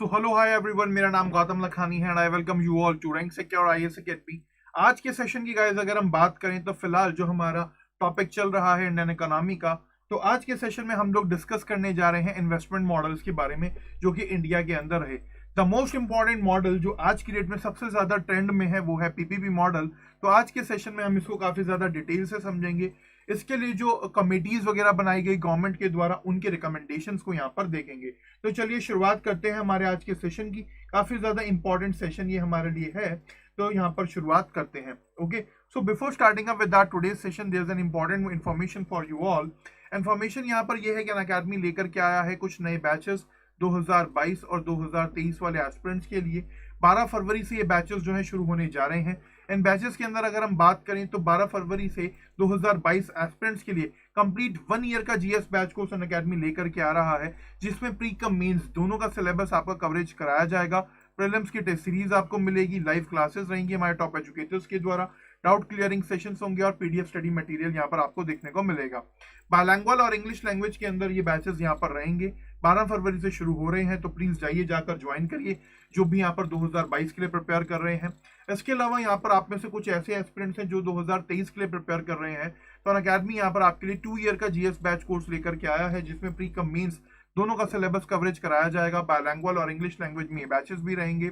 So hello hi everyone, मेरा नाम गौतम लखानी है and I welcome you all to Rank Secure IAS Academy. आज के सेशन की गाइस अगर हम बात करें तो फिलहाल जो हमारा टॉपिक चल रहा है इंडियन इकोनॉमी का, तो आज के सेशन में हम लोग डिस्कस करने जा रहे हैं इन्वेस्टमेंट मॉडल्स के बारे में जो कि इंडिया के अंदर है। द मोस्ट इंपॉर्टेंट मॉडल जो आज की डेट में सबसे ज्यादा ट्रेंड में है वो है पीपीपी मॉडल। तो आज के सेशन में हम इसको काफी ज्यादा डिटेल से समझेंगे। इसके लिए जो कमिटीज वगैरह बनाई गई गवर्नमेंट के द्वारा, उनके रिकमेंडेशंस को यहाँ पर देखेंगे। तो चलिए शुरुआत करते हैं हमारे आज के सेशन की। काफी ज्यादा इंपॉर्टेंट सेशन ये हमारे लिए है, तो यहाँ पर शुरुआत करते हैं। Okay, so before starting up with that today's session there is an important information for you all. Information यहाँ पर यह है कि अकेडमी लेकर के आया है कुछ नए बैचेस 2022 और 2023 वाले एस्पिरेंट्स के लिए। 12 फरवरी से ये बैचेस जो है शुरू होने जा रहे हैं। इन बैचेस के अंदर अगर हम बात करें तो 12 फरवरी से 2022 एस्पिरेंट्स के लिए कंप्लीट 1 ईयर का जीएस बैच कोर्स अन अकेडमी लेकर के आ रहा है, जिसमें प्री कम मेंस दोनों का सिलेबस आपका कवरेज कराया जाएगा। प्रीलिम्स की टेस्ट सीरीज आपको मिलेगी, लाइव क्लासेस रहेंगी हमारे टॉप एजुकेटर्स के द्वारा, डाउट क्लियरिंग सेशंस होंगे और पीडीएफ स्टडी मटेरियल यहाँ पर आपको देखने को मिलेगा। बाइलिंगुअल और इंग्लिश लैंग्वेज के अंदर ये बैचेस यहाँ पर रहेंगे। 12 फरवरी से शुरू हो रहे हैं, तो प्लीज जाइए जाकर ज्वाइन करिए जो भी यहाँ पर 2022 के लिए प्रिपेयर कर रहे हैं। इसके अलावा यहाँ पर आप में से कुछ ऐसे एस्पिरेंट्स हैं जो 2023 के लिए प्रिपेयर कर रहे हैं, तो अकेडमी यहाँ पर आपके लिए 2 ईयर का जीएस बैच कोर्स लेकर के आया है, जिसमें प्री कम मेंस दोनों का सिलेबस कवरेज कराया जाएगा। बाइलिंगुअल और इंग्लिश लैंग्वेज में बैचेस भी रहेंगे।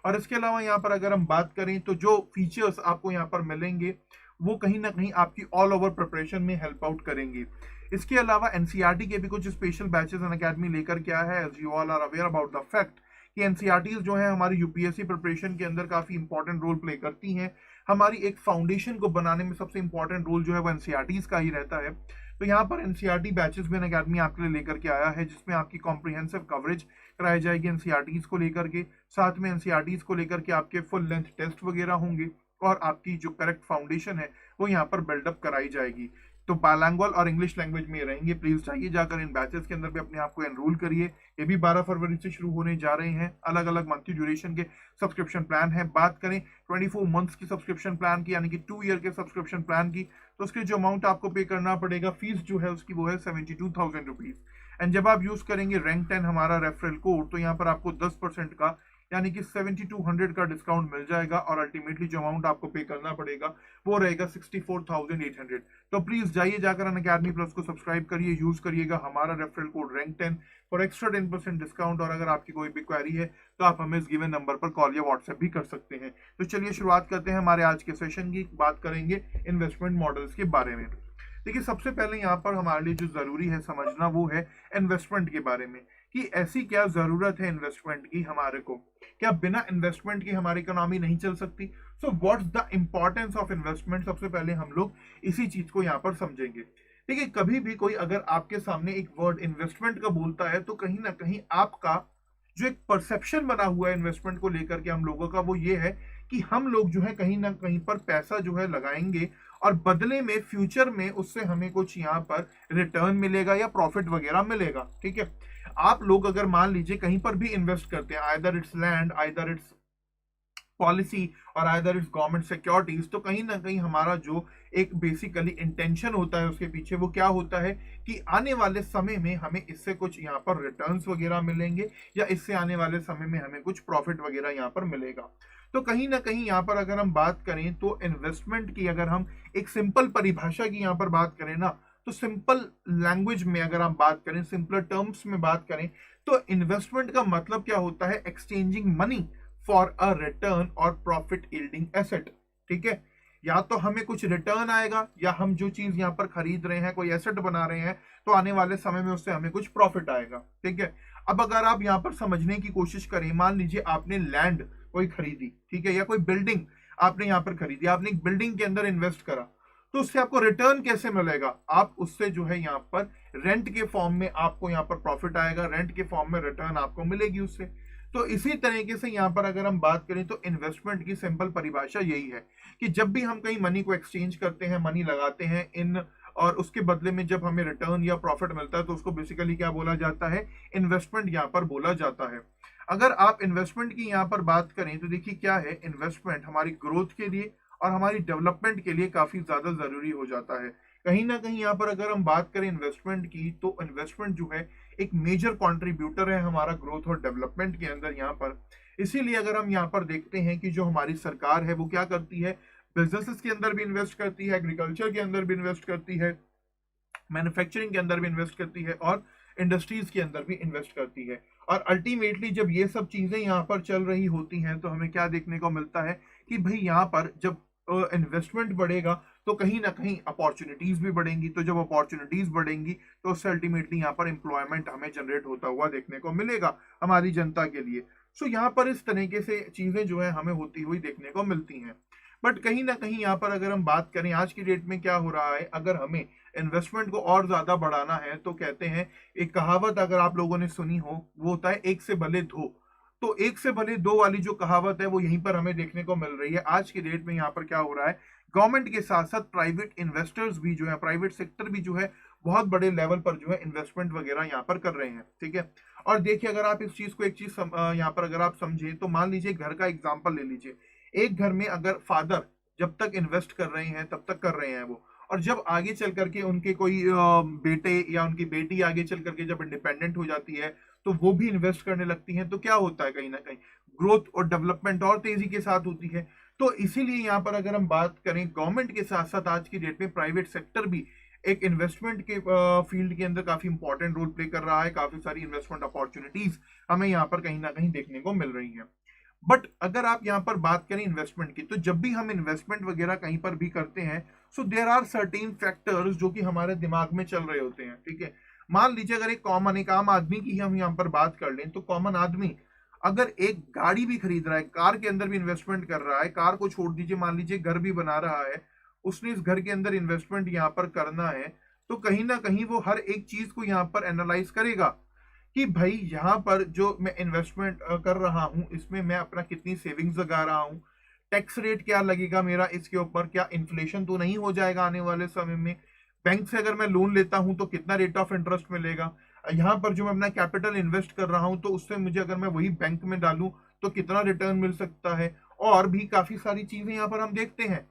और इसके अलावा यहाँ पर अगर हम बात करें तो जो फीचर्स आपको यहाँ पर मिलेंगे वो कहीं ना कहीं आपकी ऑल ओवर प्रिपरेशन में हेल्प आउट करेंगे। इसके अलावा एनसीईआरटी के भी कुछ स्पेशल बैचेस अन अकेडमी लेकर के आया है। As you all are aware about the fact कि एनसीईआरटीज जो है हमारी यूपीएससी प्रिपरेशन के अंदर काफी इंपॉर्टेंट रोल प्ले करती हैं। हमारी एक फाउंडेशन को बनाने में सबसे इंपॉर्टेंट रोल जो है वो एनसीईआरटीज का ही रहता है। तो यहाँ पर एनसीईआरटी बैचेस भी अकेडमी आपके लिए लेकर के आया है, जिसमें आपकी कॉम्प्रिहेंसिव कवरेज कराई जाएगी एनसीईआरटीज को लेकर के। साथ में एनसीईआरटीज को लेकर के आपके फुल लेंथ टेस्ट वगैरह होंगे और आपकी जो करेक्ट फाउंडेशन है वो यहाँ पर बिल्डअप कराई जाएगी। तो बाइलिंगुअल और इंग्लिश लैंग्वेज में रहेंगे। प्लीज जाइए जाकर इन बैचेस के अंदर भी अपने आप को एनरोल करिए। ये भी 12 फरवरी से शुरू होने जा रहे हैं। अलग अलग मंथली ड्यूरेशन के सब्सक्रिप्शन प्लान है। बात करें 24 मंथ्स की सब्सक्रिप्शन प्लान की, यानी कि 2 ईयर के सब्सक्रिप्शन प्लान की, तो उसके जो अमाउंट आपको पे करना पड़ेगा, फीस जो है उसकी वो है 72,000 रुपीज। एंड जब आप यूज करेंगे रैंक 10 हमारा रेफरल कोड, तो यहाँ पर आपको 10% का यानी कि 7200 का डिस्काउंट मिल जाएगा और अल्टीमेटली जो अमाउंट आपको पे करना पड़ेगा वो रहेगा 64,800। तो प्लीज जाइए जाकर अन अकेडमी प्लस को सब्सक्राइब करिए, यूज करिएगा हमारा referral code rank 10 for extra 10% discount. और अगर आपकी कोई भी क्वेरी है तो आप हमें इस गिवन नंबर पर कॉल या व्हाट्सएप भी कर सकते हैं। तो चलिए शुरुआत करते हैं हमारे आज के सेशन की। बात करेंगे इन्वेस्टमेंट मॉडल्स के बारे में। देखिए, सबसे पहले यहाँ पर हमारे लिए जो जरूरी है समझना वो है इन्वेस्टमेंट के बारे में, कि ऐसी क्या जरूरत है इन्वेस्टमेंट की हमारे को, क्या बिना इन्वेस्टमेंट के हमारी इकोनॉमी नहीं चल सकती। So what's the importance of investment, सबसे पहले हम लोग इसी चीज को यहाँ पर समझेंगे। देखिए, कभी भी कोई अगर आपके सामने एक वर्ड इन्वेस्टमेंट का बोलता है तो कहीं ना कहीं आपका जो एक परसेप्शन बना हुआ है इन्वेस्टमेंट को लेकर के हम लोगों का, वो ये है कि हम लोग जो है कहीं ना कहीं पर पैसा जो है लगाएंगे और बदले में फ्यूचर में उससे हमें कुछ यहाँ पर रिटर्न मिलेगा या प्रॉफिट वगैरह मिलेगा। ठीक है, आप लोग अगर मान लीजिए कहीं पर भी इन्वेस्ट करते हैं, either it's land, either it's policy और आइदर इट्स गवर्नमेंट सिक्योरिटीज, तो कहीं ना कहीं हमारा जो एक बेसिकली इंटेंशन होता है उसके पीछे वो क्या होता है कि आने वाले समय में हमें इससे कुछ यहाँ पर रिटर्न्स वगैरह मिलेंगे या इससे आने वाले समय में हमें कुछ प्रॉफिट वगैरह यहाँ पर मिलेगा। तो कहीं ना कहीं यहाँ पर अगर हम बात करें तो इन्वेस्टमेंट की अगर हम एक सिंपल परिभाषा की यहाँ पर बात करें ना, तो सिंपल लैंग्वेज में अगर हम बात करें, सिंपलर टर्म्स में बात करें, तो इन्वेस्टमेंट का मतलब क्या होता है, exchanging money for a return और प्रॉफिट यील्डिंग एसेट। ठीक है, या तो हमें कुछ रिटर्न आएगा या हम जो चीज यहाँ पर खरीद रहे हैं, कोई एसेट बना रहे हैं, तो आने वाले समय में उससे हमें कुछ प्रॉफिट आएगा। ठीक है, अब अगर आप यहाँ पर समझने की कोशिश करें, मान लीजिए आपने लैंड कोई खरीदी, ठीक है, या कोई बिल्डिंग आपने यहाँ पर खरीदी, आपने एक बिल्डिंग के अंदर इन्वेस्ट करा, तो उससे आपको रिटर्न कैसे मिलेगा, आप उससे जो है यहाँ पर रेंट के फॉर्म में आपको यहाँ पर प्रॉफिट आएगा, रेंट के फॉर्म में रिटर्न आपको मिलेगी उससे। तो इसी तरीके से यहाँ पर अगर हम बात करें तो इन्वेस्टमेंट की सिंपल परिभाषा यही है कि जब भी हम कहीं मनी को एक्सचेंज करते हैं, मनी लगाते हैं इन, और उसके बदले में जब हमें रिटर्न या प्रॉफिट मिलता है तो उसको बेसिकली क्या बोला जाता है, इन्वेस्टमेंट यहाँ पर बोला जाता है। अगर आप इन्वेस्टमेंट की यहाँ पर बात करें तो देखिए क्या है, इन्वेस्टमेंट हमारी ग्रोथ के लिए और हमारी डेवलपमेंट के लिए काफी ज्यादा जरूरी हो जाता है। कहीं ना कहीं यहाँ पर अगर हम बात करें इन्वेस्टमेंट की, तो इन्वेस्टमेंट जो है एक मेजर कंट्रीब्यूटर है हमारा ग्रोथ और डेवलपमेंट के अंदर यहाँ पर। इसीलिए अगर हम यहाँ पर देखते हैं कि जो हमारी सरकार है वो क्या करती है, बिजनेसेस के अंदर भी इन्वेस्ट करती है, एग्रीकल्चर के अंदर भी इन्वेस्ट करती है, मैन्युफैक्चरिंग के अंदर भी इन्वेस्ट करती है और इंडस्ट्रीज के अंदर भी इन्वेस्ट करती है। और अल्टीमेटली जब ये सब चीजें यहाँ पर चल रही होती हैं तो हमें क्या देखने को मिलता है कि भाई यहाँ पर जब इन्वेस्टमेंट बढ़ेगा तो कहीं ना कहीं अपॉर्चुनिटीज भी बढ़ेंगी, तो जब अपॉर्चुनिटीज बढ़ेंगी तो उससे अल्टीमेटली यहाँ पर एम्प्लॉयमेंट हमें जनरेट होता हुआ देखने को मिलेगा हमारी जनता के लिए। सो यहाँ पर इस तरीके से चीजें जो है हमें होती हुई देखने को मिलती हैं। बट कहीं ना कहीं यहाँ पर अगर हम बात करें आज की डेट में क्या हो रहा है, अगर हमें इन्वेस्टमेंट को और ज्यादा बढ़ाना है तो कहते हैं, एक कहावत अगर आप लोगों ने सुनी हो वो होता है एक से भले दो। तो एक से भले दो वाली जो कहावत है वो यहीं पर हमें देखने को मिल रही है। आज की डेट में यहाँ पर क्या हो रहा है, गवर्नमेंट के साथ साथ प्राइवेट इन्वेस्टर्स भी जो है, प्राइवेट सेक्टर भी जो है बहुत बड़े लेवल पर जो है इन्वेस्टमेंट वगैरह यहाँ पर कर रहे हैं। ठीक है, और देखिए अगर आप इस चीज को एक चीज यहाँ पर अगर आप समझें तो मान लीजिए घर का एग्जाम्पल ले लीजिए। एक घर में अगर फादर जब तक इन्वेस्ट कर रहे हैं तब तक कर रहे हैं वो, और जब आगे चल करके उनके कोई बेटे या उनकी बेटी आगे चल करके जब इंडिपेंडेंट हो जाती है तो वो भी इन्वेस्ट करने लगती हैं, तो क्या होता है, कहीं ना कहीं ग्रोथ और डेवलपमेंट और तेजी के साथ होती है। तो इसीलिए यहाँ पर अगर हम बात करें गवर्नमेंट के साथ साथ आज की डेट में प्राइवेट सेक्टर भी एक इन्वेस्टमेंट के फील्ड के अंदर काफी इंपॉर्टेंट रोल प्ले कर रहा है। काफी सारी इन्वेस्टमेंट अपॉर्चुनिटीज हमें यहाँ पर कहीं ना कहीं देखने को मिल रही है। बट अगर आप यहाँ पर बात करें इन्वेस्टमेंट की, तो जब भी हम इन्वेस्टमेंट वगैरह कहीं पर भी करते हैं so there are certain factors जो कि हमारे दिमाग में चल रहे होते हैं। ठीक है, मान लीजिए अगर एक आम आदमी की हम यहाँ पर बात कर लें तो कॉमन आदमी अगर एक गाड़ी भी खरीद रहा है, कार के अंदर भी इन्वेस्टमेंट कर रहा है, कार को छोड़ दीजिए मान लीजिए घर भी बना रहा है, उसने इस घर के अंदर इन्वेस्टमेंट यहाँ पर करना है, तो कहीं ना कहीं वो हर एक चीज को यहाँ पर एनालाइज करेगा कि भाई यहाँ पर जो मैं इन्वेस्टमेंट कर रहा हूँ इसमें मैं अपना कितनी सेविंग्स लगा रहा हूँ, टैक्स रेट क्या लगेगा मेरा इसके ऊपर, क्या इन्फ्लेशन तो नहीं हो जाएगा आने वाले समय में, बैंक से अगर मैं लोन लेता हूं तो कितना रेट ऑफ इंटरेस्ट मिलेगा, यहाँ पर जो मैं अपना कैपिटल इन्वेस्ट कर रहा हूं तो उससे मुझे अगर मैं वही बैंक में डालूं तो कितना रिटर्न मिल सकता है, और भी काफी सारी चीजें यहाँ पर हम देखते हैं।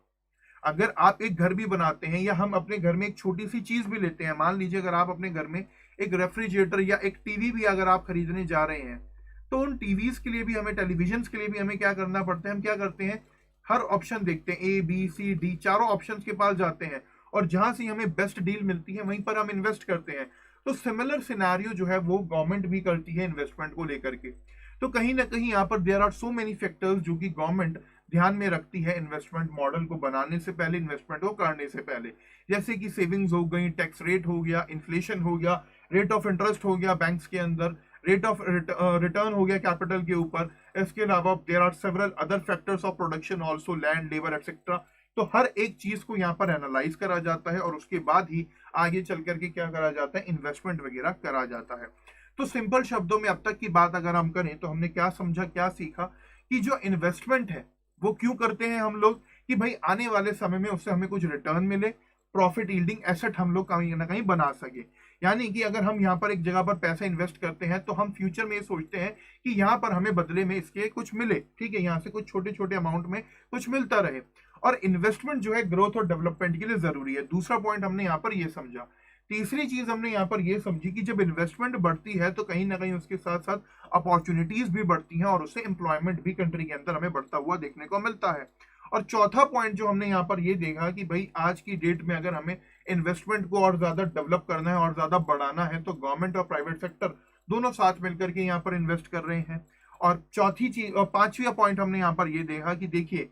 अगर आप एक घर भी बनाते हैं या हम अपने घर में एक छोटी सी चीज भी लेते हैं, मान लीजिए अगर आप अपने घर में एक रेफ्रिजरेटर या एक टीवी भी अगर आप खरीदने जा रहे हैं तो उन टीवीज के लिए भी हमें, टेलीविजन के लिए भी हमें क्या करना पड़ता है, हम क्या करते हैं हर ऑप्शन देखते हैं, ए बी सी डी चारों ऑप्शन के पास जाते हैं और जहां से हमें बेस्ट डील मिलती है वहीं पर हम इन्वेस्ट करते हैं। तो सिमिलर सिनेरियो जो है वो गवर्नमेंट भी करती है इन्वेस्टमेंट को लेकर के। तो कहीं ना कहीं यहाँ पर there are so many factors जो कि गवर्नमेंट ध्यान में रखती है इन्वेस्टमेंट मॉडल को बनाने से पहले, इन्वेस्टमेंट को करने से पहले, जैसे कि सेविंग्स हो गई, टैक्स रेट हो गया, इन्फ्लेशन हो गया, रेट ऑफ इंटरेस्ट हो गया बैंक्स के अंदर, रेट ऑफ रिटर्न हो गया कैपिटल के ऊपर। इसके अलावा there are several other factors of production also, land, labour etcetera. तो हर एक चीज को यहाँ पर एनालाइज करा जाता है और उसके बाद ही आगे चल करके क्या करा जाता है, इन्वेस्टमेंट वगैरह करा जाता है। तो सिंपल शब्दों में अब तक की बात अगर हम करें तो हमने क्या समझा, क्या सीखा कि जो इन्वेस्टमेंट है वो क्यों करते हैं हम लोग, कि भाई आने वाले समय में उससे हमें कुछ रिटर्न मिले, प्रॉफिट यील्डिंग एसेट हम लोग कहीं ना कहीं बना सके। यानी कि अगर हम यहाँ पर एक जगह पर पैसा इन्वेस्ट करते हैं तो हम फ्यूचर में ये सोचते हैं कि यहाँ पर हमें बदले में इसके कुछ मिले, ठीक है, यहाँ से कुछ छोटे छोटे अमाउंट में कुछ मिलता रहे। और इन्वेस्टमेंट जो है ग्रोथ और डेवलपमेंट के लिए जरूरी है। दूसरा पॉइंट हमने यहाँ पर ये समझा। तीसरी चीज हमने यहाँ पर ये समझी कि जब इन्वेस्टमेंट बढ़ती है तो कहीं ना कहीं उसके साथ साथ अपॉर्चुनिटीज भी बढ़ती हैं और उससे एम्प्लॉयमेंट भी कंट्री के अंदर हमें बढ़ता हुआ देखने को मिलता है। और चौथा पॉइंट जो हमने यहाँ पर ये देखा कि भाई आज की डेट में अगर हमें इन्वेस्टमेंट को और ज्यादा डेवलप करना है और ज्यादा बढ़ाना है तो गवर्नमेंट और प्राइवेट सेक्टर दोनों साथ मिलकर के यहाँ पर इन्वेस्ट कर रहे हैं। और चौथी चीज और पांचवी पॉइंट हमने यहाँ पर ये देखा कि देखिए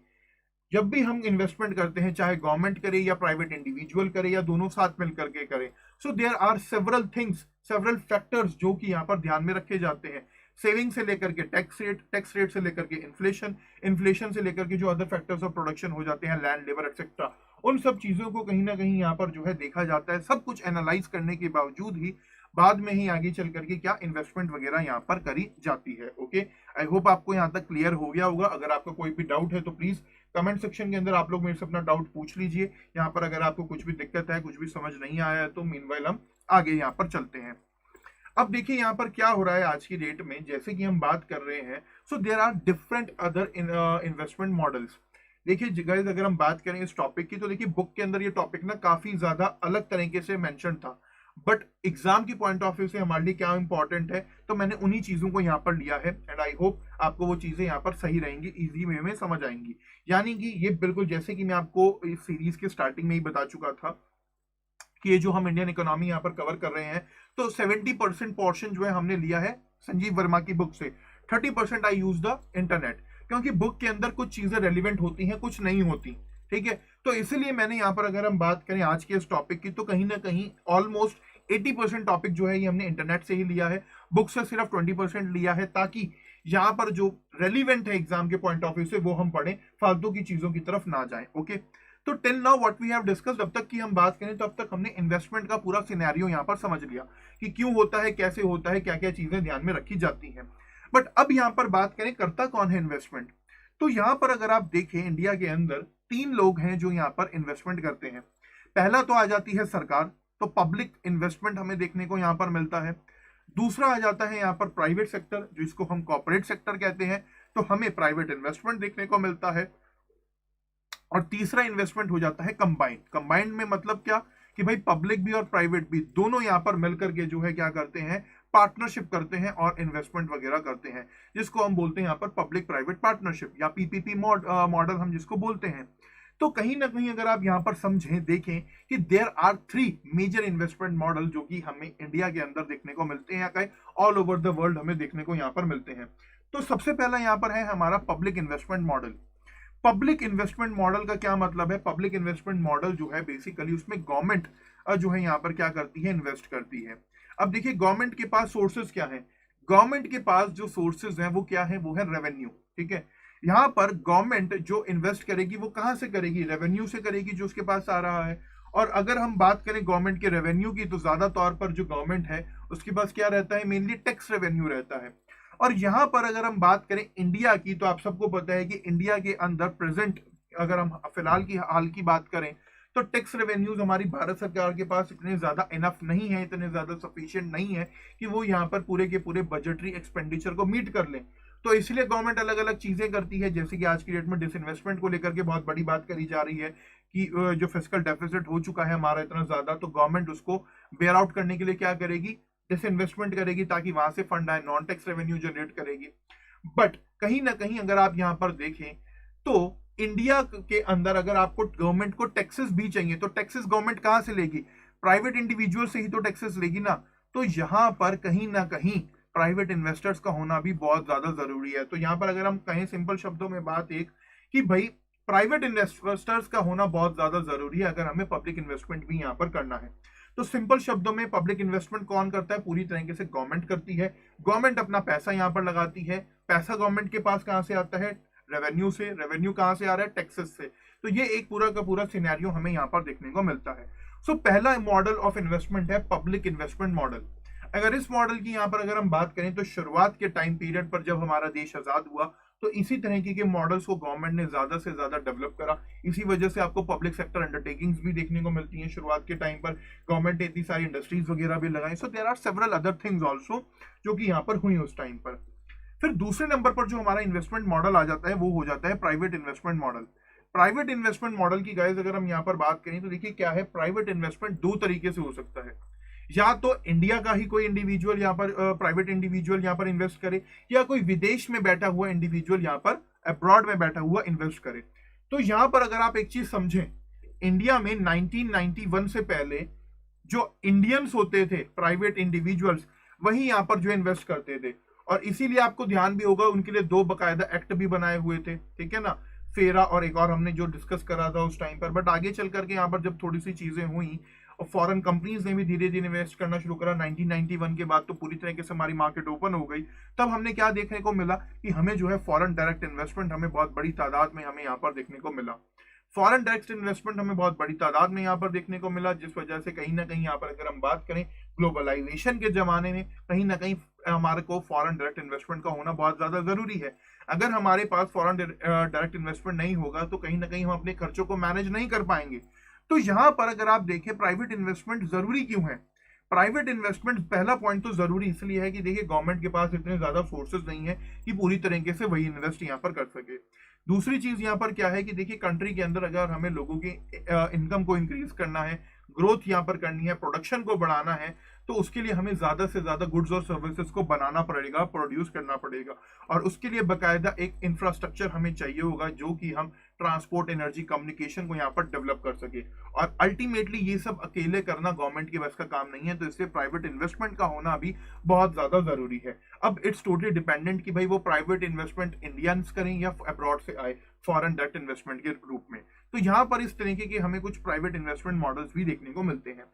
जब भी हम इन्वेस्टमेंट करते हैं, चाहे गवर्नमेंट करे या प्राइवेट इंडिविजुअल करे या दोनों साथ मिलकर के करे, so there are several things, several factors जो कि यहाँ पर ध्यान में रखे जाते हैं। सेविंग से लेकर के टैक्स रेट से लेकर के इन्फ्लेशन से लेकर के जो अदर फैक्टर्स ऑफ प्रोडक्शन हो जाते हैं, लैंड, लेबर एक्सेट्रा, उन सब चीजों को कहीं ना कहीं यहाँ पर जो है देखा जाता है। सब कुछ एनालाइज करने के बावजूद ही बाद में ही आगे चल करके क्या इन्वेस्टमेंट वगैरह यहाँ पर करी जाती है। ओके, आई होप आपको यहाँ तक क्लियर हो गया होगा। अगर आपको कोई भी डाउट है तो प्लीज कमेंट सेक्शन के अंदर आप लोग मेरे से अपना डाउट पूछ लीजिए। यहाँ पर अगर आपको कुछ भी दिक्कत है, कुछ भी समझ नहीं आया है तो मीनवाइल हम आगे यहाँ पर चलते हैं। अब देखिए यहाँ पर क्या हो रहा है आज की डेट में, जैसे कि हम बात कर रहे हैं, so there are different other investment models. देखिए गाइस अगर हम बात करें इस टॉपिक की तो देखिए बुक के अंदर ये टॉपिक ना काफी ज्यादा अलग तरीके से मेंशन था, बट एग्जाम की पॉइंट ऑफ व्यू से हमारे लिए क्या इंपॉर्टेंट है, तो मैंने उन्हीं चीजों को यहाँ पर लिया है एंड आई होप आपको वो चीजें यहाँ पर सही रहेंगी, इजी वे में समझ आएंगी। यानी कि ये बिल्कुल जैसे कि मैं आपको इस सीरीज के स्टार्टिंग में ही बता चुका था कि ये जो हम इंडियन इकोनॉमी यहाँ पर कवर कर रहे हैं, तो 70% पोर्शन जो है हमने लिया है संजीव वर्मा की बुक से, 30% आई यूज द इंटरनेट, क्योंकि बुक के अंदर कुछ चीजें रेलिवेंट होती हैं, कुछ नहीं होती। ठीक है, तो इसलिए मैंने यहाँ पर अगर हम बात करें आज के इस टॉपिक की, तो कहीं ना कहीं ऑलमोस्ट 80% टॉपिक जो है ये हमने इंटरनेट से ही लिया है, बुक से सिर्फ 20% लिया है, ताकि यहाँ पर जो रेलिवेंट है एग्जाम के पॉइंट ऑफ व्यू से वो हम पढ़ें, फालतू की चीजों की तरफ ना जाएं। ओके, तो till now what we have discussed, अब तक की हम बात करें तो अब तक हमने इन्वेस्टमेंट का पूरा सिनेरियो यहाँ पर समझ लिया कि क्यों होता है, कैसे होता है, क्या क्या चीजें ध्यान में रखी जाती हैं। बट अब यहाँ पर बात करें करता कौन है इन्वेस्टमेंट, तो यहाँ पर अगर आप देखें इंडिया के अंदर 3 लोग हैं जो यहाँ पर इन्वेस्टमेंट करते हैं। पहला तो आ जाती है सरकार, तो पब्लिक इन्वेस्टमेंट हमें देखने को यहाँ पर मिलता है। दूसरा आ जाता है यहाँ पर प्राइवेट सेक्टर, जिसको हम कॉर्पोरेट सेक्टर कहते हैं, तो हमें प्राइवेट इन्वेस्टमेंट देखने को मिलता है। और तीसरा इन्वेस्टमेंट हो जाता है कंबाइंड। कंबाइंड में मतलब क्या कि भाई पब्लिक भी और प्राइवेट भी दोनों यहाँ पर मिलकर के जो है क्या करते हैं, पार्टनरशिप करते हैं और इन्वेस्टमेंट वगैरह करते हैं, जिसको हम बोलते हैं यहाँ पर पब्लिक प्राइवेट पार्टनरशिप या पीपीपी मॉडल हम जिसको बोलते हैं। तो कहीं ना कहीं अगर आप यहाँ पर समझें, देखें कि there are 3 major investment model जो कि हमें इंडिया के अंदर देखने को मिलते हैं, या कहीं ऑल ओवर द वर्ल्ड हमें देखने को यहाँ पर मिलते हैं। तो सबसे पहला यहाँ पर है हमारा public investment model. Public investment model का क्या मतलब है? पब्लिक इन्वेस्टमेंट मॉडल जो है बेसिकली उसमें गवर्नमेंट जो है यहाँ पर क्या करती है, इन्वेस्ट करती है। अब देखिए गवर्नमेंट के पास सोर्सेज क्या है, गवर्नमेंट के पास जो सोर्सेज हैं वो क्या है, वो है रेवेन्यू। ठीक है, यहाँ पर गवर्नमेंट जो इन्वेस्ट करेगी वो कहाँ से करेगी, रेवेन्यू से करेगी जो उसके पास आ रहा है। और अगर हम बात करें गवर्नमेंट के रेवेन्यू की, तो ज्यादा तौर पर जो गवर्नमेंट है उसके पास क्या रहता है, मेनली टैक्स रेवेन्यू रहता है। और यहां पर अगर हम बात करें इंडिया की, तो आप सबको पता है कि इंडिया के अंदर प्रेजेंट अगर हम फिलहाल की हाल की बात करें, तो टैक्स रेवेन्यूज हमारी भारत सरकार के पास इतने ज्यादा इनफ नहीं है, इतने ज्यादा सफिशिएंट नहीं है कि वो यहाँ पर पूरे के पूरे बजटरी एक्सपेंडिचर को मीट कर लें। तो इसलिए गवर्नमेंट अलग अलग चीजें करती है, जैसे कि आज की डेट में डिसइन्वेस्टमेंट को लेकर के बहुत बड़ी बात करी जा रही है कि जो फिस्कल डेफिसिट हो चुका है हमारा इतना ज्यादा, तो गवर्नमेंट उसको बेयर आउट करने के लिए क्या करेगी, डिसइन्वेस्टमेंट करेगी, ताकि वहां से फंड आए, नॉन टैक्स रेवेन्यू जनरेट करेगी। बट कहीं ना कहीं अगर आप यहां पर देखें तो इंडिया के अंदर अगर आपको गवर्नमेंट को टैक्सेस भी चाहिए, तो टैक्सेस गवर्नमेंट कहां से लेगी, प्राइवेट इंडिविजुअल से ही तो टैक्सेस लेगी ना। तो यहां पर कहीं ना कहीं प्राइवेट इन्वेस्टर्स का होना भी बहुत ज्यादा जरूरी है। तो यहां पर अगर हम कहें सिंपल शब्दों में बात एक कि भाई प्राइवेट इन्वेस्टर्स का होना बहुत ज्यादा जरूरी है अगर हमें पब्लिक इन्वेस्टमेंट भी यहां पर करना है। तो सिंपल शब्दों में पब्लिक इन्वेस्टमेंट कौन करता है, पूरी तरीके से गवर्नमेंट करती है। गवर्नमेंट अपना पैसा यहां पर लगाती है, पैसा गवर्नमेंट के पास कहां से आता है, रेवेन्यू से। रेवेन्यू कहां से आ रहा है, टैक्सेस से। तो ये एक पूरा का पूरा सिनेरियो हमें यहां पर देखने को मिलता है। सो पहला मॉडल ऑफ इन्वेस्टमेंट है पब्लिक इन्वेस्टमेंट मॉडल। अगर इस मॉडल की यहां पर अगर हम बात करें, तो शुरुआत के टाइम पीरियड पर जब हमारा देश आजाद हुआ, तो इसी तरीके के मॉडल्स को गवर्नमेंट ने ज्यादा से ज्यादा डेवलप करा। इसी वजह से आपको पब्लिक सेक्टर अंडरटेकिंग्स भी देखने को मिलती हैं। शुरुआत के टाइम पर गवर्नमेंट ने इतनी सारी इंडस्ट्रीज वगैरह भी लगाई। So there are several other things also जो कि यहाँ पर हुई उस टाइम पर। फिर दूसरे नंबर पर जो हमारा इन्वेस्टमेंट मॉडल आ जाता है वो हो जाता है private investment model. Private investment model की गाइस अगर हम यहाँ पर बात करें, तो देखिए क्या है, प्राइवेट इन्वेस्टमेंट 2 तरीके से हो सकता है। या तो इंडिया का ही कोई इंडिविजुअल यहाँ पर प्राइवेट इंडिविजुअल यहाँ पर इन्वेस्ट करे, या कोई विदेश में बैठा हुआ इंडिविजुअल यहाँ पर अब्रॉड में बैठा हुआ इन्वेस्ट करे। तो यहाँ पर अगर आप एक चीज समझें, इंडिया में 1991 से पहले जो इंडियंस होते थे प्राइवेट इंडिविजुअल्स, वही यहाँ पर जो इन्वेस्ट करते थे। और इसीलिए आपको ध्यान भी होगा उनके लिए 2 बकायदा एक्ट भी बनाए हुए थे, ठीक है ना, फेरा और एक और हमने जो डिस्कस करा था उस टाइम पर। बट आगे चल करके यहाँ पर जब थोड़ी सी चीजें हुई और फॉरेन कंपनीज ने भी धीरे धीरे इन्वेस्ट करना शुरू करा 1991 के बाद, तो पूरी तरीके से हमारी मार्केट ओपन हो गई। तब हमने क्या देखने को मिला कि हमें जो है फॉरेन डायरेक्ट इन्वेस्टमेंट हमें बहुत बड़ी तादाद में हमें यहाँ पर देखने को मिला। फॉरेन डायरेक्ट इन्वेस्टमेंट हमें बहुत बड़ी तादाद में यहाँ पर देखने को मिला, जिस वजह से कहीं ना कहीं यहाँ पर अगर हम बात करें ग्लोबलाइजेशन के जमाने में, कहीं ना कहीं हमारे को फॉरेन डायरेक्ट इन्वेस्टमेंट का होना बहुत ज्यादा जरूरी है। अगर हमारे पास फॉरेन डायरेक्ट इन्वेस्टमेंट नहीं होगा, तो कहीं ना कहीं हम अपने खर्चों को मैनेज नहीं कर पाएंगे। तो यहां पर अगर आप देखें प्राइवेट इन्वेस्टमेंट जरूरी क्यों है, प्राइवेट इन्वेस्टमेंट पहला पॉइंट तो जरूरी इसलिए है कि देखिए गवर्नमेंट के पास इतने ज्यादा सोर्सेज नहीं है कि पूरी तरीके से वही इन्वेस्ट यहाँ पर कर सके। दूसरी चीज यहाँ पर क्या है कि देखिए कंट्री के अंदर अगर हमें लोगों की इनकम को इंक्रीज करना है, ग्रोथ यहाँ पर करनी है, प्रोडक्शन को बढ़ाना है, तो उसके लिए हमें ज्यादा से ज्यादा गुड्स और सर्विसेज को बनाना पड़ेगा, प्रोड्यूस करना पड़ेगा, और उसके लिए बकायदा एक इंफ्रास्ट्रक्चर हमें चाहिए होगा जो कि हम ट्रांसपोर्ट, एनर्जी, कम्युनिकेशन को यहाँ पर डेवलप कर सके। और अल्टीमेटली ये सब अकेले करना गवर्नमेंट के बस का काम नहीं है, तो इसलिए प्राइवेट इन्वेस्टमेंट का होना भी बहुत ज्यादा जरूरी है। अब इट्स टोटली डिपेंडेंट कि भाई वो प्राइवेट इन्वेस्टमेंट इंडियंस करें या अब्रॉड से आए, फॉरेन डायरेक्ट इन्वेस्टमेंट के रूप में। तो यहाँ पर इस तरीके के हमें कुछ प्राइवेट इन्वेस्टमेंट मॉडल्स भी देखने को मिलते हैं।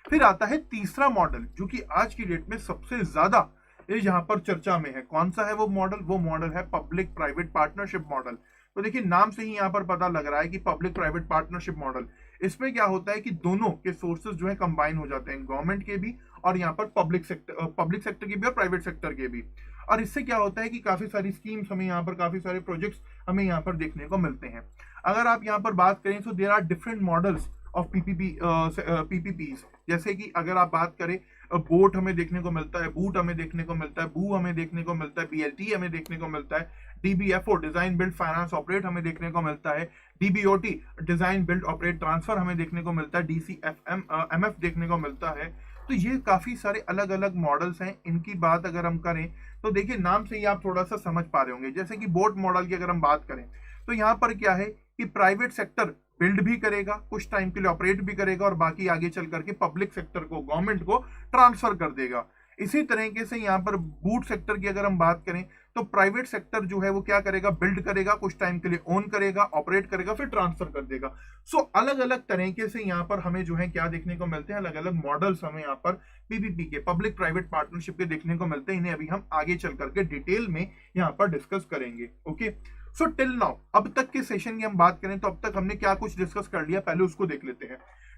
फिर आता है तीसरा मॉडल जो कि आज की डेट में सबसे ज्यादा ये यहाँ पर चर्चा में है। कौन सा है वो मॉडल? वो मॉडल है पब्लिक प्राइवेट पार्टनरशिप मॉडल। तो देखिए नाम से ही यहाँ पर पता लग रहा है कि पब्लिक प्राइवेट पार्टनरशिप मॉडल, इसमें क्या होता है कि दोनों के सोर्सेज जो है कंबाइन हो जाते हैं, गवर्नमेंट के भी और यहाँ पर पब्लिक सेक्टर के भी और प्राइवेट सेक्टर के भी। और इससे क्या होता है कि काफी सारी स्कीम्स हमें यहाँ पर, काफी सारे प्रोजेक्ट्स हमें यहाँ पर देखने को मिलते हैं। अगर आप यहाँ पर बात करें तो there are different models of PPPs. जैसे कि अगर आप बात करें, बोट हमें देखने को मिलता है, बूट हमें देखने को मिलता है, बू हमें देखने को मिलता है, बीएलटी हमें देखने को मिलता है, डीबीएफओ डिजाइन बिल्ड फाइनेंस ऑपरेट हमें देखने को मिलता है, डीबीओटी डिजाइन बिल्ड ऑपरेट ट्रांसफर हमें देखने को मिलता है, डीसीएफएमएफ देखने को मिलता है। तो ये काफी सारे अलग अलग मॉडल्स हैं। इनकी बात अगर हम करें तो देखिए नाम से ही आप थोड़ा सा समझ पा रहे होंगे। जैसे कि बोट मॉडल की अगर हम बात करें तो यहाँ पर क्या है कि प्राइवेट सेक्टर बिल्ड भी करेगा, कुछ टाइम के लिए ऑपरेट भी करेगा, और बाकी आगे चल करके पब्लिक सेक्टर को, गवर्नमेंट को ट्रांसफर कर देगा। इसी तरीके से यहाँ पर बूट सेक्टर की अगर हम बात करें तो प्राइवेट सेक्टर जो है वो क्या करेगा, बिल्ड करेगा, कुछ टाइम के लिए ओन करेगा, ऑपरेट करेगा, फिर ट्रांसफर कर देगा। सो अलग अलग तरीके से यहाँ पर हमें जो है क्या देखने को मिलते हैं, अलग अलग मॉडल्स हमें यहाँ पर पीपीपी के, पब्लिक प्राइवेट पार्टनरशिप के देखने को मिलते हैं। इन्हें अभी हम आगे चल करके डिटेल में यहाँ पर डिस्कस करेंगे। ओके, सो टिल नाउ, अब तक के सेशन की हम बात करें तो अब तक हमने क्या कुछ डिस्कस कर लिया, पहले उसको देख लेते हैं।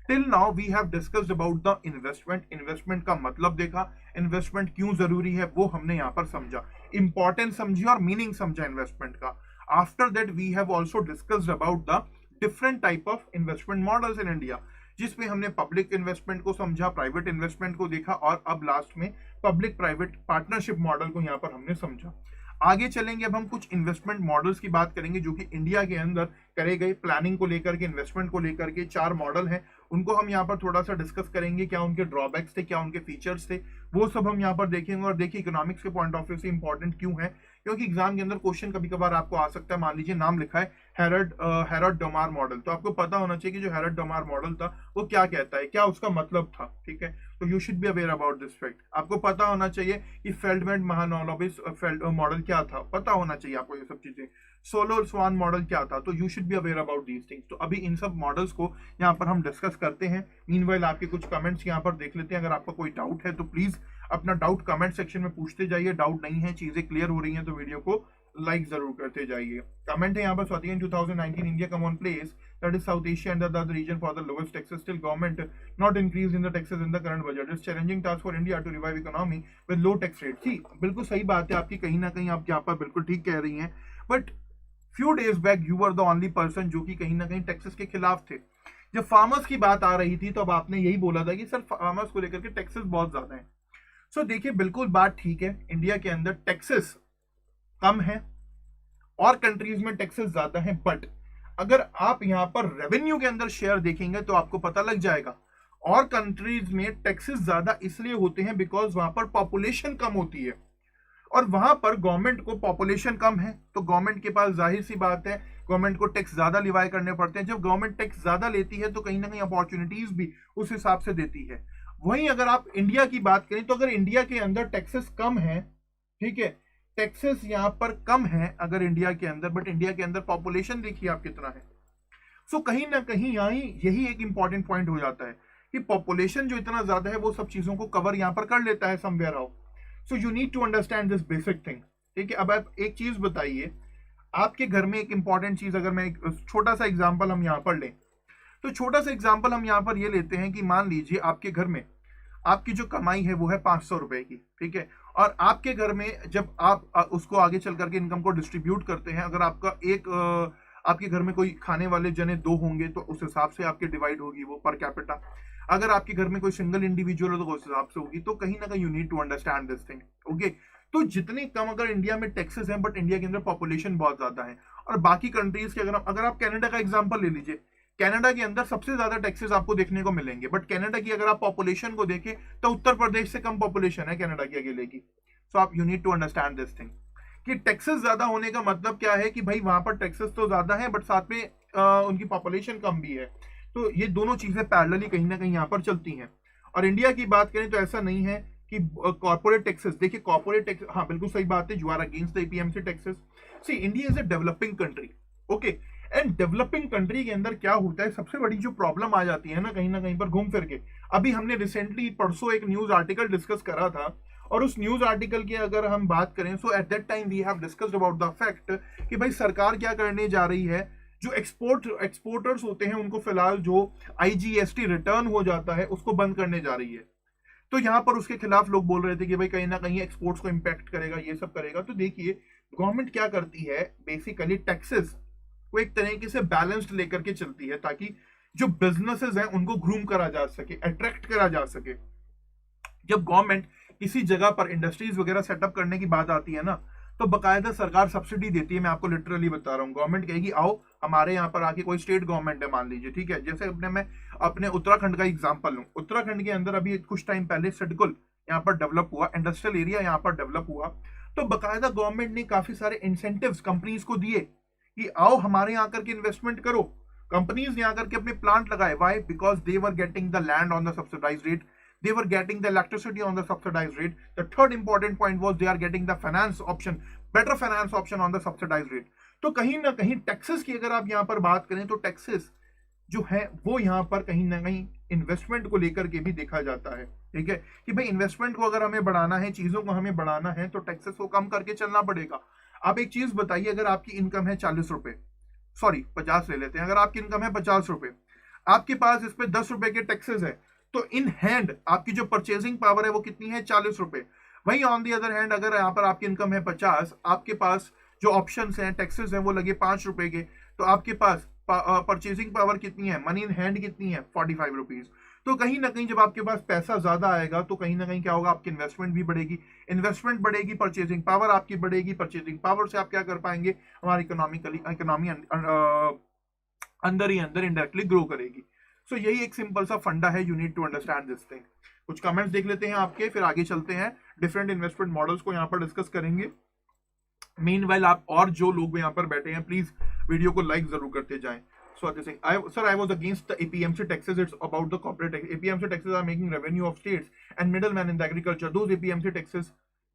Till now we have discussed about the investment. Investment का मतलब देखा, इन्वेस्टमेंट क्यों जरूरी है वो हमने यहाँ पर समझा, इंपॉर्टेंस समझी और मीनिंग समझा इन्वेस्टमेंट का। After that we have also discussed about the different type of investment models in India, जिसमें हमने पब्लिक इन्वेस्टमेंट को समझा, प्राइवेट इन्वेस्टमेंट को देखा, और अब लास्ट में पब्लिक प्राइवेट पार्टनरशिप मॉडल को यहाँ पर हमने समझा। आगे चलेंगे, अब हम कुछ इन्वेस्टमेंट मॉडल्स की बात करेंगे जो कि इंडिया के अंदर करे गए, प्लानिंग को लेकर के, इन्वेस्टमेंट को लेकर के 4 मॉडल हैं, उनको हम यहाँ पर थोड़ा सा डिस्कस करेंगे। क्या उनके ड्रॉबैक्स थे, क्या उनके फीचर्स थे, वो सब हम यहाँ पर देखेंगे। और देखिए इकोनॉमिक्स के पॉइंट ऑफ व्यू से इंपॉर्टेंट क्यों है, क्योंकि एग्जाम के अंदर क्वेश्चन कभी कभार आपको आ सकता है। मान लीजिए नाम लिखा है हेरल्ड डोमार मॉडल, तो आपको पता होना चाहिए कि जो हेरल्ड डोमार मॉडल था वो क्या कहता है, क्या उसका मतलब था। ठीक है, तो you should be aware about this fact. आपको पता होना चाहिए कि फेल्डमैन महालनोबिस मॉडल क्या था, पता होना चाहिए आपको ये सब चीजें। सोलो स्वान मॉडल क्या था, तो you should be aware about these things. तो अभी इन सब मॉडल्स को यहाँ पर हम डिस्कस करते हैं। मीनवाइल आपके कुछ कमेंट्स यहाँ पर देख लेते हैं। अगर आपका कोई डाउट है तो प्लीज अपना डाउट कमेंट सेक्शन में पूछते जाइए। डाउट नहीं है, चीजें क्लियर हो रही हैं तो वीडियो को लाइक जरूर करते जाइए। कमेंट है यहाँ पर, स्वाति, इन 2019 India come on place that is South Asia and the other region for the lowest taxes. Still government not increase in the taxes in the current budget. It's challenging task for India to revive economy with low tax rate. जी बिल्कुल सही बात है आपकी, कहीं ना कहीं आप यहाँ पर बिल्कुल ठीक कह रही हैं। But few days back you were the only person जो कि कहीं ना कहीं टैक्सेस के खिलाफ थे। जब फार्मर्स की बात आ रही थी तो अब आपने यही बोला था कि सर फार्मर्स को लेकर के टैक्सेस बहुत ज्यादा है। सो देखिए बिल्कुल बात ठीक है, इंडिया के अंदर टैक्सेस कम है और कंट्रीज में टैक्सेस ज्यादा है। बट अगर आप यहां पर रेवेन्यू के अंदर शेयर देखेंगे तो आपको पता लग जाएगा, और कंट्रीज में टैक्सेस ज्यादा इसलिए होते हैं बिकॉज वहां पर पॉपुलेशन कम होती है, और वहां पर गवर्नमेंट को पॉपुलेशन कम है तो गवर्नमेंट के पास जाहिर सी बात है गवर्नमेंट को टैक्स ज्यादा लिवाई करने पड़ते हैं। जब गवर्नमेंट टैक्स ज्यादा लेती है तो कहीं ना कहीं अपॉर्चुनिटीज भी उस हिसाब से देती है। वहीं अगर आप इंडिया की बात करें तो अगर इंडिया के अंदर टैक्सेस कम है, ठीक है, टैक्सेस यहां पर कम है अगर इंडिया के अंदर, बट इंडिया के अंदर पॉपुलेशन देखिए आप कितना है। सो कहीं ना कहीं यही एक इंपॉर्टेंट पॉइंट हो जाता है कि पॉपुलेशन जो इतना ज्यादा है वो सब चीजों को कवर यहां पर कर लेता है somewhere how. So you need to understand this basic thing. ठीक है, अब आप एक चीज बताइए, आपके घर में एक इंपॉर्टेंट चीज, अगर मैं एक छोटा सा एग्जाम्पल हम यहां पर लें तो छोटा सा एग्जाम्पल हम यहां पर ये लेते हैं कि मान लीजिए आपके घर में आपकी जो कमाई है वो है 500 रुपए की, ठीक है, और आपके घर में जब आप उसको आगे चल करके इनकम को डिस्ट्रीब्यूट करते हैं, अगर आपका आपके घर में कोई खाने वाले जने 2 होंगे तो उस हिसाब से आपके डिवाइड होगी वो पर कैपिटा। अगर आपके घर में कोई सिंगल इंडिविजुअल हो तो उस हिसाब से होगी। तो कहीं ना कहीं you need to understand this thing. Okay, तो जितने कम अगर इंडिया में टैक्सेस हैं, बट इंडिया के अंदर पॉपुलेशन बहुत ज्यादा है, और बाकी कंट्रीज के अगर आप कनाडा का एग्जांपल ले लीजिए, कनाडा के अंदर सबसे ज्यादा टैक्सेस आपको देखने को मिलेंगे, बट कनाडा की अगर आप पॉपुलेशन को देखें तो उत्तर प्रदेश से कम पॉपुलेशन है कनाडा की अकेले की। सो आप you need to understand this thing कि टैक्सेस ज्यादा होने का मतलब क्या है कि भाई वहां पर टैक्सेस तो ज्यादा है बट साथ में उनकी पॉपुलेशन कम भी है। तो ये दोनों चीजें पैरेलली कहीं ना कहीं यहाँ पर चलती हैं। और इंडिया की बात करें तो ऐसा नहीं है कि कॉर्पोरेट टैक्सेस, देखिए कॉर्पोरेट टैक्स, हाँ बिल्कुल सही बात है, you are against the APMC taxes. See India is a developing country, okay, and developing country के अंदर क्या होता है, सबसे बड़ी जो प्रॉब्लम आ जाती है ना कहीं पर घूम फिर के, अभी हमने रिसेंटली परसों एक न्यूज आर्टिकल डिस्कस करा था, और उस न्यूज आर्टिकल की अगर हम बात करें so at that time we have discussed about the fact कि भाई सरकार क्या करने जा रही है, जो एक्सपोर्टर्स होते हैं उनको फिलहाल जो आईजीएसटी रिटर्न हो जाता है उसको बंद करने जा रही है। तो यहां पर उसके खिलाफ लोग बोल रहे थे कि भाई कहीं ना कहीं एक्सपोर्ट्स को इंपैक्ट करेगा, ये सब करेगा। तो देखिए गवर्नमेंट क्या करती है, बेसिकली टैक्सेस को एक तरीके से बैलेंस्ड लेकर के चलती है ताकि जो बिजनेसेस हैं उनको ग्रूम करा जा सके, अट्रैक्ट करा जा सके। जब गवर्नमेंट किसी जगह पर इंडस्ट्रीज वगैरह सेटअप करने की बात आती है ना, तो बकायदा सरकार सब्सिडी देती है। मैं आपको लिटरली बता रहा हूँ, गवर्नमेंट कहेगी आओ हमारे यहाँ पर आके, कोई स्टेट गवर्नमेंट है मान लीजिए, ठीक है, जैसे मैं अपने उत्तराखंड का एग्जांपल लूं, उत्तराखंड के अंदर अभी कुछ टाइम पहले सिडकुल यहाँ पर डेवलप हुआ, इंडस्ट्रियल एरिया यहाँ पर डेवलप हुआ, तो बकायदा गवर्नमेंट ने काफी सारे इंसेंटिव्स कंपनीज को दिए कि आओ हमारे यहाँ आकर के इन्वेस्टमेंट करो। कंपनीज ने आकर के अपने प्लांट लगाए, why? Because they were getting the land on the subsidised rate, they were getting the electricity on the subsidized rate. The third important point was they are getting the finance option, better finance option on the subsidized rate. तो कहीं ना कहीं taxes की अगर आप यहाँ पर बात करें तो टैक्सेस जो है वो यहाँ पर कहीं ना कहीं इन्वेस्टमेंट को लेकर के भी देखा जाता है, ठीक है, कि भाई इन्वेस्टमेंट को अगर हमें बढ़ाना है, चीजों को हमें बढ़ाना है, तो टैक्सेस को कम करके चलना पड़ेगा। आप एक चीज बताइए, अगर आपकी इनकम है 40 रुपए, सॉरी 50 ले लेते हैं, अगर आपकी इनकम है 50 रुपए, आपके पास इस पे 10 रुपए के टैक्सेस है, तो इन हैंड आपकी जो परचेजिंग पावर है वो कितनी है, 40 रुपए। वहीं ऑन दी अदर हैंड अगर यहाँ पर आपकी इनकम है 50, आपके पास जो ऑप्शंस हैं, टैक्सेस हैं, वो लगे 5 रुपए के, तो आपके पास परचेजिंग पावर कितनी है, मनी इन हैंड कितनी है, 45 रुपीज। तो कहीं ना कहीं जब आपके पास पैसा ज्यादा आएगा तो कहीं ना कहीं क्या होगा, आपकी इन्वेस्टमेंट भी बढ़ेगी, इन्वेस्टमेंट बढ़ेगी, परचेजिंग पावर आपकी बढ़ेगी, परचेजिंग पावर से आप क्या कर पाएंगे, हमारी इकोनॉमी अंदर ही अंदर इनडायरेक्टली ग्रो करेगी। सो यही एक सिंपल सा फंडा है, you need to understand this thing. कुछ कमेंट्स देख लेते हैं आपके, फिर आगे चलते हैं, डिफरेंट इन्वेस्टमेंट मॉडल्स को यहाँ पर डिस्कस करेंगे। मीनवाइल आप और जो लोग यहाँ पर बैठे हैं प्लीज वीडियो को लाइक जरूर करते जाएं। Swati Singh, sir, I was against the APMC taxes. It's about the corporate tax. APMC taxes are making revenue of states and middlemen in the agriculture. Those APMC taxes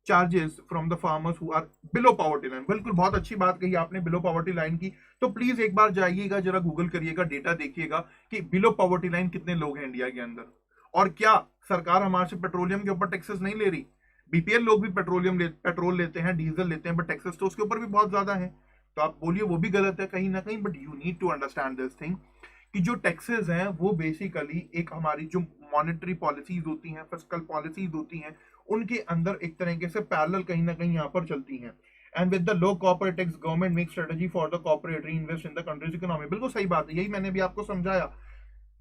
charges from the farmers who are below poverty line. बिल्कुल बहुत अच्छी बात कही आपने below poverty line की। तो please एक बार जाइएगा, जरा गूगल करिएगा, डेटा देखिएगा कि बिलो पॉवर्टी लाइन कितने लोग हैं इंडिया के अंदर, और क्या सरकार हमारे से पेट्रोलियम के ऊपर टैक्सेस नहीं ले रही। बीपीएल लोग भी पेट्रोल लेते हैं, डीजल लेते हैं, बट टैक्सेस तो उसके ऊपर भी बहुत ज्यादा है। तो आप बोलिए वो भी गलत है कहीं ना कहीं, but you need to understand this thing कि जो टैक्सेस हैं वो बेसिकली एक हमारी जो मॉनेटरी पॉलिसीज होती हैं, फिस्कल पॉलिसीज होती हैं, उनके अंदर एक तरीके से पैरेलल कहीं ना कहीं यहाँ पर चलती हैं। And with the low corporate tax government make strategy for the corporate reinvest in the country's economy. बिल्कुल सही बात है, यही मैंने भी आपको समझाया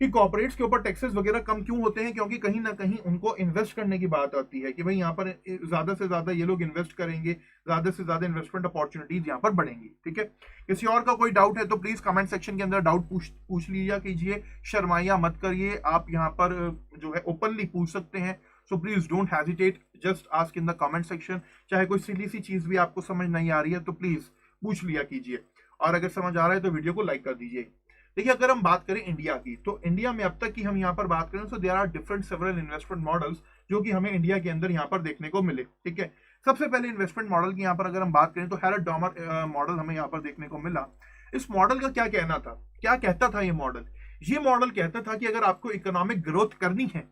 कि कॉर्पोरेट्स के ऊपर टैक्सेस वगैरह कम क्यों होते हैं, क्योंकि कहीं ना कहीं उनको इन्वेस्ट करने की बात आती है कि भाई यहाँ पर ज्यादा से ज्यादा ये लोग इन्वेस्ट करेंगे, ज्यादा से ज्यादा इन्वेस्टमेंट अपॉर्चुनिटीज यहाँ पर बढ़ेंगी, ठीक है। किसी और का कोई डाउट है तो प्लीज कमेंट सेक्शन के अंदर डाउट पूछ लीजिए कीजिए, शर्माइया मत करिए, आप यहाँ पर जो है ओपनली पूछ सकते हैं। So please don't hesitate, just ask in the comment section. चाहे कोई सिली सी चीज भी आपको समझ नहीं आ रही है तो प्लीज पूछ लिया कीजिए, और अगर समझ आ रहा है तो वीडियो को लाइक कर दीजिए। देखिए अगर हम बात करें इंडिया की, तो इंडिया में अब तक की हम यहाँ पर बात करें तो there are different several investment models जो कि हमें इंडिया के अंदर यहाँ पर देखने को मिले, ठीक है। सबसे पहले इन्वेस्टमेंट मॉडल की यहाँ पर अगर हम बात करें तो हैरल्ड डॉमर मॉडल हमें यहाँ पर देखने को मिला। इस मॉडल का क्या कहना था, क्या कहता था ये मॉडल? ये मॉडल कहता था कि अगर आपको इकोनॉमिक ग्रोथ करनी है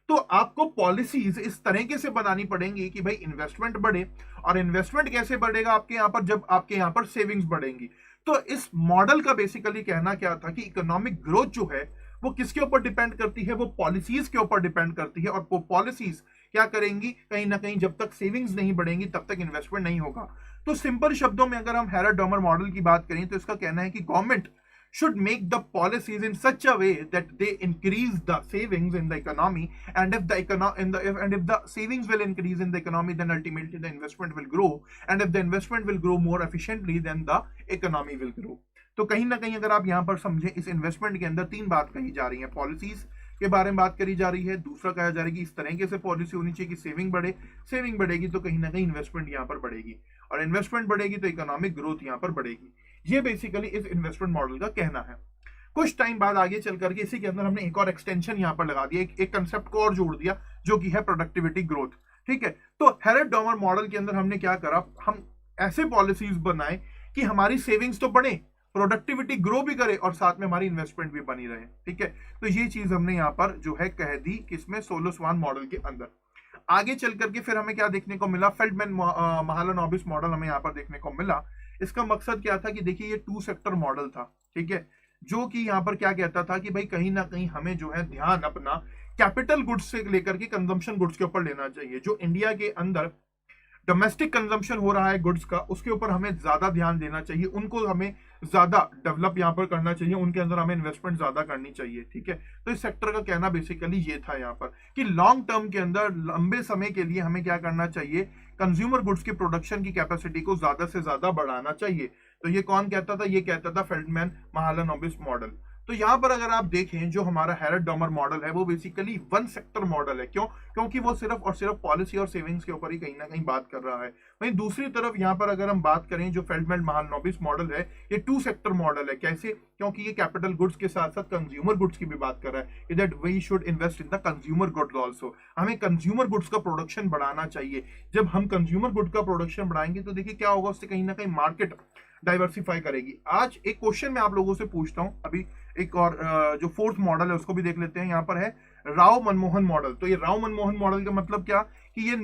तो आपको पॉलिसीज इस तरीके से बनानी पड़ेंगी कि भाई इन्वेस्टमेंट बढ़े, और इन्वेस्टमेंट कैसे बढ़ेगा आपके यहाँ पर, जब आपके यहाँ पर सेविंग्स बढ़ेंगी। तो इस मॉडल का बेसिकली कहना क्या था कि इकोनॉमिक ग्रोथ जो है वो किसके ऊपर डिपेंड करती है, वो पॉलिसीज के ऊपर डिपेंड करती है, और वो पॉलिसीज क्या करेंगी, कहीं ना कहीं जब तक सेविंग्स नहीं बढ़ेंगी तब तक इन्वेस्टमेंट नहीं होगा। तो सिंपल शब्दों में अगर हम हैरल्ड डॉमर मॉडल की बात करें तो इसका कहना है कि government should make the policies in such a way that they increase the savings in the economy, and if the savings will increase in the economy, then ultimately the investment will grow, and if the investment will grow more efficiently, then the economy will grow. तो कहीं ना कहीं अगर आप यहां पर समझें, इस इन्वेस्टमेंट के अंदर तीन बात कही जा रही है। पॉलिसीज के बारे में बात करी जा रही है, दूसरा कहा जा रहा है कि इस तरीके से पॉलिसी होनी चाहिए कि सेविंग बढ़े, सेविंग बढ़ेगी तो कहीं ना कहीं इन्वेस्टमेंट यहाँ पर बढ़ेगी, और इन्वेस्टमेंट बढ़ेगी तो इकोनॉमिक ग्रोथ यहाँ पर बढ़ेगी। ये बेसिकली इस इन्वेस्टमेंट मॉडल का कहना है। कुछ टाइम बाद आगे चल करके इसी के अंदर हमने एक और एक्सटेंशन यहाँ पर लगा दिया, एक कंसेप्ट को और जोड़ दिया, जो कि है प्रोडक्टिविटी ग्रोथ। ठीक है, तो हेरेट-डॉमर मॉडल के अंदर हमने क्या करा, हम ऐसे पॉलिसीज बनाए कि हमारी सेविंग्स तो बढ़े, प्रोडक्टिविटी ग्रो भी करे और साथ में हमारी इन्वेस्टमेंट भी बनी रहे। ठीक है, तो ये चीज हमने यहाँ पर जो है कह दी किसमें, सोलो-स्वान मॉडल के अंदर। आगे चल करके फिर हमें क्या देखने को मिला, फेल्डमैन महालनोबिस मॉडल हमें यहाँ पर देखने को मिला। इसका मकसद क्या था कि देखिए ये 2 सेक्टर मॉडल था। ठीक है, जो कि यहाँ पर क्या कहता था कि भाई कहीं ना कहीं हमें जो है ध्यान अपना कैपिटल गुड्स से लेकर के कंजम्पशन गुड्स के ऊपर लेना चाहिए। जो इंडिया के अंदर डोमेस्टिक कंजम्पशन हो रहा है गुड्स का, उसके ऊपर हमें ज्यादा ध्यान देना चाहिए, उनको हमें ज्यादा डेवलप यहाँ पर करना चाहिए, उनके अंदर हमें इन्वेस्टमेंट ज्यादा करनी चाहिए। ठीक है, तो इस सेक्टर का कहना बेसिकली ये था यहाँ पर कि लॉन्ग टर्म के अंदर लंबे समय के लिए हमें क्या करना चाहिए, कंज्यूमर गुड्स की प्रोडक्शन की कैपेसिटी को ज्यादा से ज्यादा बढ़ाना चाहिए। तो ये कौन कहता था, ये कहता था फेल्डमैन महालनोबिस मॉडल। तो यहाँ पर अगर आप देखें, जो हमारा हेरेट-डॉमर मॉडल है वो बेसिकली वन सेक्टर मॉडल है। क्यों? क्योंकि वो सिर्फ और सिर्फ पॉलिसी और सेविंग्स के ऊपर ही कहीं ना कहीं बात कर रहा है। वहीं दूसरी तरफ यहाँ पर अगर हम बात करें, जो फेल्डमैन महालनोबिस मॉडल है, ये 2 सेक्टर मॉडल है। कैसे? क्योंकि ये कैपिटल गुड्स के साथ साथ कंज्यूमर गुड्स की भी बात कर रहा है, that we should invest in the consumer goods also. हमें कंज्यूमर गुड्स का प्रोडक्शन बढ़ाना चाहिए। जब हम कंज्यूमर गुड का प्रोडक्शन बढ़ाएंगे तो देखिए क्या होगा, उससे कहीं ना कहीं मार्केट डाइवर्सिफाई करेगी। आज एक क्वेश्चन मैं आप लोगों से पूछता हूं, अभी एक और जो 4th मॉडल है उसको भी देख लेते हैं। यहाँ पर है राव मनमोहन मॉडल। तो ये राव मनमोहन मॉडल का मतलब क्या कि ये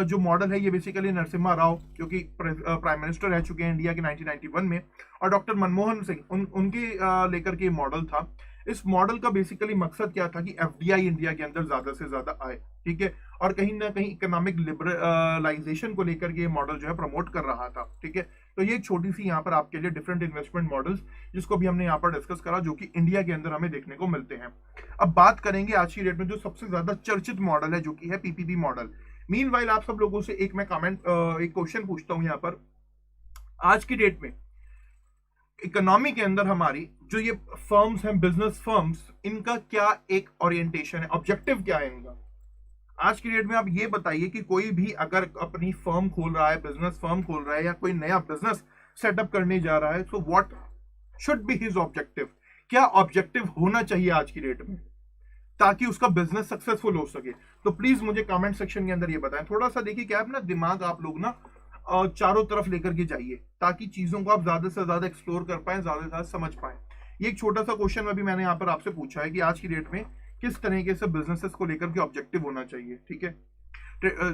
जो मॉडल है ये बेसिकली नरसिम्हा राव, जो कि प्राइम मिनिस्टर रह चुके हैं इंडिया के 1991 में, और डॉक्टर मनमोहन सिंह उनके लेकर के मॉडल था। इस मॉडल का बेसिकली मकसद क्या था कि एफडीआई इंडिया के अंदर ज्यादा से ज्यादा आए। ठीक है, और कहीं ना कहीं इकोनॉमिक लिबरलाइजेशन को लेकर के ये मॉडल जो है प्रमोट कर रहा था। ठीक है, तो ये एक छोटी सी यहाँ पर आपके लिए डिफरेंट इन्वेस्टमेंट मॉडल्स जिसको भी हमने यहाँ पर डिस्कस करा, जो कि इंडिया के अंदर हमें देखने को मिलते हैं। अब बात करेंगे आज की डेट में जो सबसे ज्यादा चर्चित मॉडल है, जो कि है पीपीपी मॉडल। मीनवाइल आप सब लोगों से एक मैं एक क्वेश्चन पूछता हूं यहाँ पर, आज की डेट में इकोनॉमी के अंदर हमारी जो ये फर्म्स हैं, बिजनेस फर्म्स, इनका क्या एक ओरिएंटेशन है, ऑब्जेक्टिव क्या है इनका? आज की डेट में आप ये बताइए कि कोई भी अगर अपनी फर्म खोल रहा है, बिजनेस फर्म खोल रहा है, या कोई नया बिजनेस सेटअप करने जा रहा है, so what should be his objective? क्या ऑब्जेक्टिव होना चाहिए आज की डेट में ताकि उसका बिजनेस सक्सेसफुल हो सके? तो प्लीज मुझे कमेंट सेक्शन के अंदर ये बताएं। थोड़ा सा देखिए क्या अपना दिमाग आप लोग ना चारों तरफ लेकर के जाइए, ताकि चीजों को आप ज्यादा से ज्यादा एक्सप्लोर कर पाए, ज्यादा से ज्यादा समझ पाए। ये एक छोटा सा क्वेश्चन अभी मैंने यहाँ पर आपसे पूछा है कि आज की डेट में किस तरीके से बिजनेसेस को लेकर के ऑब्जेक्टिव होना चाहिए। ठीक है,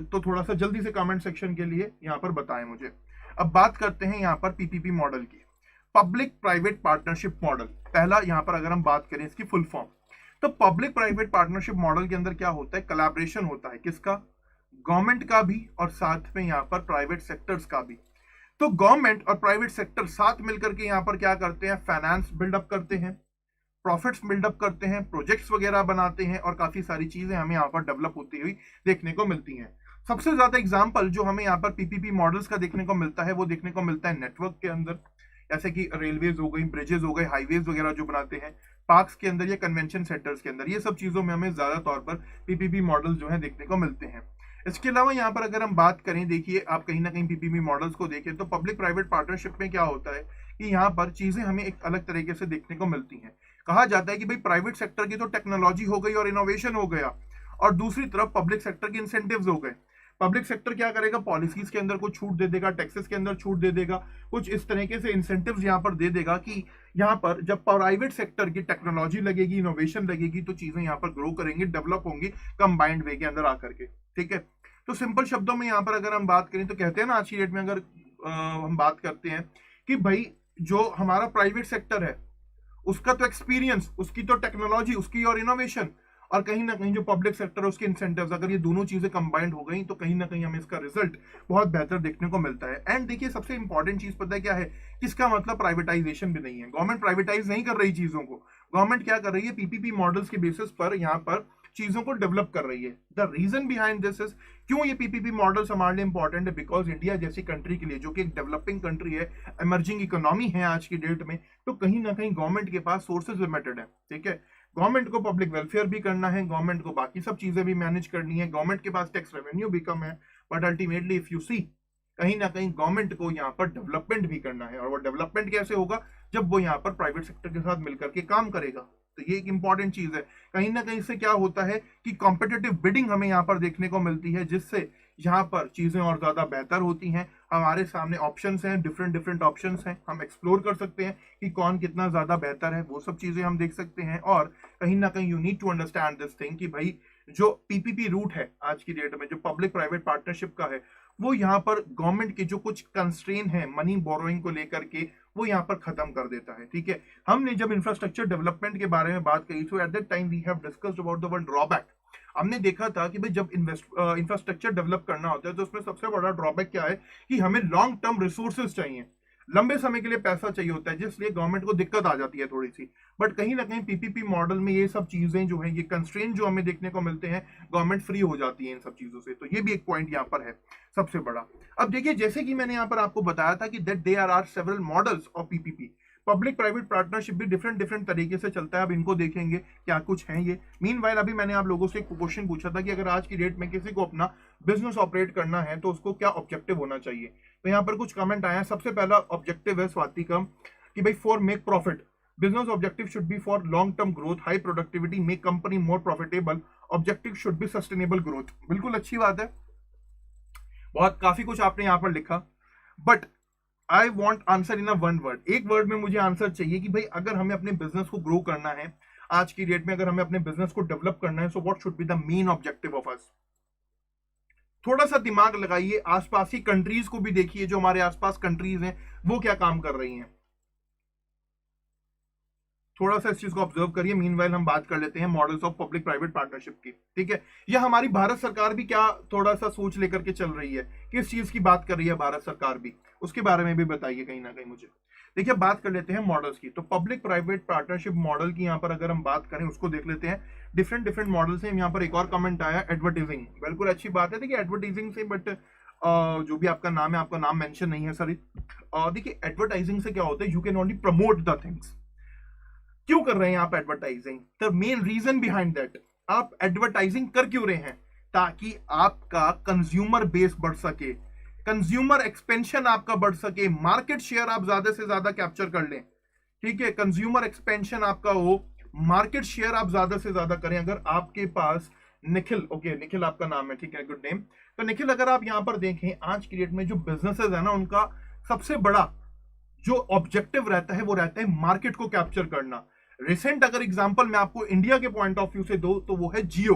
तो थोड़ा सा जल्दी से कमेंट सेक्शन के लिए यहाँ पर बताएं मुझे। अब बात करते हैं यहाँ पर पीपीपी मॉडल की, पब्लिक प्राइवेट पार्टनरशिप मॉडल। पहला यहाँ पर अगर हम बात करें इसकी फुल फॉर्म, तो पब्लिक प्राइवेट पार्टनरशिप मॉडल के अंदर क्या होता है, कोलैबोरेशन होता है। किसका? गवर्नमेंट का भी और साथ में यहाँ पर प्राइवेट सेक्टर्स का भी। तो गवर्नमेंट और प्राइवेट सेक्टर साथ मिलकर के यहाँ पर क्या करते हैं, फाइनेंस बिल्डअप करते हैं, प्रॉफिट्स बिल्डअप करते हैं, प्रोजेक्ट्स वगैरह बनाते हैं, और काफी सारी चीजें हमें यहाँ पर डेवलप होती हुई देखने को मिलती हैं। सबसे ज्यादा एग्जांपल जो हमें यहाँ पर पीपीपी मॉडल्स का देखने को मिलता है, वो देखने को मिलता है नेटवर्क के अंदर, जैसे कि रेलवेज हो गई, ब्रिजेस हो गए, हाईवेज वगैरह जो बनाते हैं, पार्क्स के अंदर या कन्वेंशन सेंटर्स के अंदर। ये सब चीजों में हमें ज्यादा तौर पर पीपीपी मॉडल जो है देखने को मिलते हैं। इसके अलावा यहाँ पर अगर हम बात करें, देखिए आप कहीं ना कहीं पीपीपी मॉडल्स को देखें तो पब्लिक प्राइवेट पार्टनरशिप में क्या होता है कि यहाँ पर चीजें हमें एक अलग तरीके से देखने को मिलती हैं। कहा जाता है कि भाई प्राइवेट सेक्टर की तो टेक्नोलॉजी हो गई और इनोवेशन हो गया, और दूसरी तरफ पब्लिक सेक्टर के इंसेंटिव्स हो गए। पब्लिक सेक्टर क्या करेगा, पॉलिसीज के अंदर कुछ छूट दे देगा, टैक्सेस के अंदर छूट दे देगा, कुछ इस तरीके से इंसेंटिव्स यहाँ पर दे देगा कि यहाँ पर जब प्राइवेट सेक्टर की टेक्नोलॉजी लगेगी, इनोवेशन लगेगी, तो चीजें यहाँ पर ग्रो करेंगी, डेवलप होंगी कंबाइंड वे के अंदर आकर के। ठीक है, तो सिंपल शब्दों में यहाँ पर अगर हम बात करें तो कहते हैं ना, आज की डेट में अगर हम बात करते हैं कि भाई जो हमारा प्राइवेट सेक्टर है उसका तो एक्सपीरियंस, उसकी तो टेक्नोलॉजी, उसकी और इनोवेशन, और कहीं ना कहीं जो पब्लिक सेक्टर है उसके इंसेंटिव्स, अगर ये दोनों चीजें कंबाइंड हो गई तो कहीं ना कहीं हमें इसका रिजल्ट बहुत बेहतर देखने को मिलता है। एंड देखिए सबसे इंपॉर्टेंट चीज पता है क्या है, इसका मतलब प्राइवेटाइजेशन भी नहीं है। गवर्नमेंट प्राइवेटाइज नहीं कर रही चीजों को, गवर्नमेंट क्या कर रही है, पीपीपी मॉडल्स के बेसिस पर यहाँ पर चीजों को डेवलप कर रही है। The reason behind this is, क्यों ये पीपीपी मॉडल्स हमारे लिए इंपॉर्टेंट है, बिकॉज इंडिया जैसी कंट्री के लिए जो कि एक डेवलपिंग कंट्री है, इमर्जिंग इकोनॉमी है आज की डेट में, तो कहीं ना कहीं गवर्नमेंट के पास सोर्सेज लिमिटेड है। ठीक है, गवर्नमेंट को पब्लिक वेलफेयर भी करना है, गवर्नमेंट को बाकी सब चीजें भी मैनेज करनी है, गवर्नमेंट के पास टैक्स रेवेन्यू भी कम है, but ultimately if you see, कहीं ना कहीं गवर्नमेंट को यहाँ पर डेवलपमेंट भी करना है। और वो डेवलपमेंट कैसे होगा, जब वो यहाँ पर प्राइवेट सेक्टर के साथ मिलकर के काम करेगा। तो ये एक इंपॉर्टेंट चीज है। कहीं ना कहीं से क्या होता है कि कॉम्पिटिटिव बिडिंग हमें यहाँ पर देखने को मिलती है, जिससे यहाँ पर चीजें और ज्यादा बेहतर होती हैं। हमारे सामने ऑप्शंस हैं, डिफरेंट डिफरेंट ऑप्शंस हैं, हम एक्सप्लोर कर सकते हैं कि कौन कितना ज्यादा बेहतर है, वो सब चीजें हम देख सकते हैं। और कहीं ना कहीं you need to understand this thing कि भाई जो पीपीपी रूट है आज की डेट में, जो पब्लिक प्राइवेट पार्टनरशिप का है, वो यहाँ पर गवर्नमेंट के जो कुछ कंस्ट्रेन है मनी बोरोइंग को लेकर के, वो यहाँ पर खत्म कर देता है। ठीक है, हमने जब इंफ्रास्ट्रक्चर डेवलपमेंट के बारे में बात करी तो at that time we have discussed about the word drawback. हमने देखा था कि भाई जब इंफ्रास्ट्रक्चर डेवलप करना होता है तो उसमें सबसे बड़ा ड्रॉबैक क्या है कि हमें लॉन्ग टर्म रिसोर्सेज चाहिए, लंबे समय के लिए पैसा चाहिए होता है, जिसलिए गवर्नमेंट को दिक्कत आ जाती है थोड़ी सी। बट कहीं ना कहीं पीपीपी मॉडल में ये सब चीजें जो है, ये कंस्ट्रेंट जो हमें देखने को मिलते हैं, गवर्नमेंट फ्री हो जाती है इन सब चीजों से। तो ये भी एक पॉइंट यहाँ पर है सबसे बड़ा। अब देखिए, जैसे कि मैंने यहाँ पर आपको बताया था कि that there are several models of PPP, public private partnership भी डिफरेंट डिफरेंट तरीके से चलता है। अब इनको देखेंगे क्या कुछ है ये। मीनवाइल अभी मैंने आप लोगों से एक क्वेश्चन पूछा था कि अगर आज की डेट में किसी को अपना बिजनेस ऑपरेट करना है तो उसको क्या ऑब्जेक्टिव होना चाहिए। तो यहाँ पर कुछ कमेंट आया। सबसे पहला ऑब्जेक्टिव है स्वाति का कि भाई for make profit, business objective should be for long term growth, high productivity, make company more profitable, objective should be sustainable growth. बिल्कुल अच्छी बात है, बहुत काफी कुछ आपने यहाँ पर लिखा। But I want answer in a one word, एक वर्ड में मुझे आंसर चाहिए कि भाई अगर हमें अपने बिजनेस को ग्रो करना है आज की डेट में, अगर हमें अपने बिजनेस को डेवलप करना है, so what should be the main objective of us. थोड़ा सा दिमाग लगाइए, आसपास की कंट्रीज को भी देखिए, जो हमारे आसपास कंट्रीज हैं वो क्या काम कर रही हैं, थोड़ा सा इस चीज को ऑब्जर्व करिए। मीनवाइल हम बात कर लेते हैं models of public private partnership की। ठीक है, या हमारी भारत सरकार भी क्या थोड़ा सा सोच लेकर के चल रही है, किस चीज की बात कर रही है भारत सरकार भी, उसके बारे में भी बताइए कहीं ना कहीं मुझे। देखिए, बात कर लेते हैं मॉडल्स की। तो पब्लिक प्राइवेट पार्टनरशिप मॉडल की यहाँ पर अगर हम बात करें, उसको देख लेते हैं। डिफरेंट डिफरेंट मॉडल्स हैं। यहाँ पर एक और कमेंट आया, एडवर्टाइजिंग। बिल्कुल अच्छी बात है। देखिए, एडवर्टाइजिंग से, बट जो भी आपका नाम है, आपका नाम मेंशन नहीं है सर। देखिए, एडवर्टाइजिंग से क्या होता है, you can only promote the things. क्यों कर रहे हैं आप advertising? The main reason behind that, आप एडवर्टाइजिंग कर क्यों रहे हैं? ताकि आपका कंज्यूमर बेस बढ़ सके, कंज्यूमर एक्सपेंशन आपका बढ़ सके, मार्केट शेयर आप ज्यादा से ज्यादा कैप्चर कर लें। ठीक है, कंज्यूमर एक्सपेंशन आपका हो, मार्केट शेयर आप ज्यादा से ज्यादा करें। अगर आपके पास निखिल, ओके निखिल आपका नाम है, ठीक है, गुड नेम। तो निखिल, अगर आप यहां पर देखें, आज की डेट में जो बिजनेसेस है ना, उनका सबसे बड़ा जो ऑब्जेक्टिव रहता है वो रहता है मार्केट को कैप्चर करना। रिसेंट अगर एग्जांपल मैं आपको इंडिया के पॉइंट ऑफ व्यू से दो तो वो है जियो।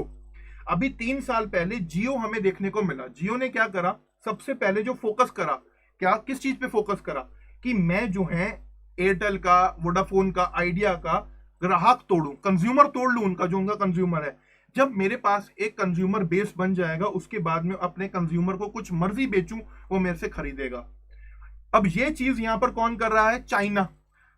अभी 3 साल पहले जियो हमें देखने को मिला। जियो ने क्या करा, सबसे पहले जो फोकस करा, क्या किस चीज पे फोकस करा कि मैं जो है एयरटेल का, वोडाफोन का, आइडिया का ग्राहक तोड़ू, कंज्यूमर तोड़ लू, उनका जो उनका कंज्यूमर है। जब मेरे पास एक कंज्यूमर बेस बन जाएगा, उसके बाद में अपने कंज्यूमर को कुछ मर्जी बेचूं, वो मेरे से खरीदेगा। अब ये चीज यहां पर कौन कर रहा है? चाइना।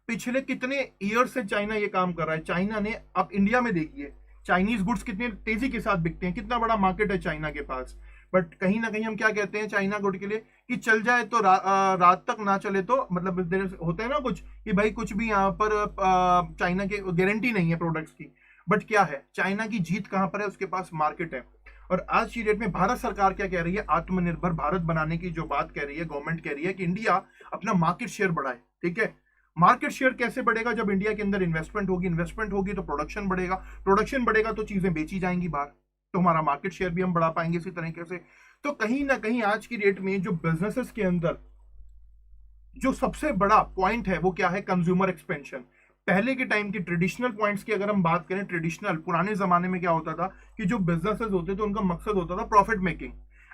पिछले कितने ईयर से चाइना ये काम कर रहा है। चाइना ने, अब इंडिया में देखिए चाइनीज गुड्स कितने तेजी के साथ बिकते हैं, कितना बड़ा मार्केट है चाइना के पास। बट कहीं ना कहीं हम क्या कहते हैं चाइना गुड के लिए कि चल जाए तो रात तक, ना चले तो, मतलब होता है ना कुछ कि भाई कुछ भी यहाँ पर चाइना के गारंटी नहीं है प्रोडक्ट्स की। बट क्या है, चाइना की जीत कहां पर है? उसके पास मार्केट है। और आज की डेट में भारत सरकार क्या कह रही है? आत्मनिर्भर भारत बनाने की जो बात कह रही है, गवर्नमेंट कह रही है कि इंडिया अपना मार्केट शेयर बढ़ाए। ठीक है, मार्केट शेयर कैसे बढ़ेगा? जब इंडिया के अंदर इन्वेस्टमेंट होगी, इन्वेस्टमेंट होगी तो प्रोडक्शन बढ़ेगा, प्रोडक्शन बढ़ेगा तो चीजें बेची जाएंगी बाहर, तो हमारा मार्केट शेयर भी हम बढ़ा पाएंगे इसी तरीके से। तो कहीं ना कहीं आज की डेट में जो बिजनेसेस के अंदर जो सबसे बड़ा पॉइंट है वो क्या है? Consumer expansion. पहले के टाइम की ट्रेडिशनल पॉइंट्स की अगर हम बात करें, ट्रेडिशनल पुराने जमाने में क्या होता था कि जो बिजनेसेस होते थे उनका मकसद होता था प्रॉफिट मेकिंग।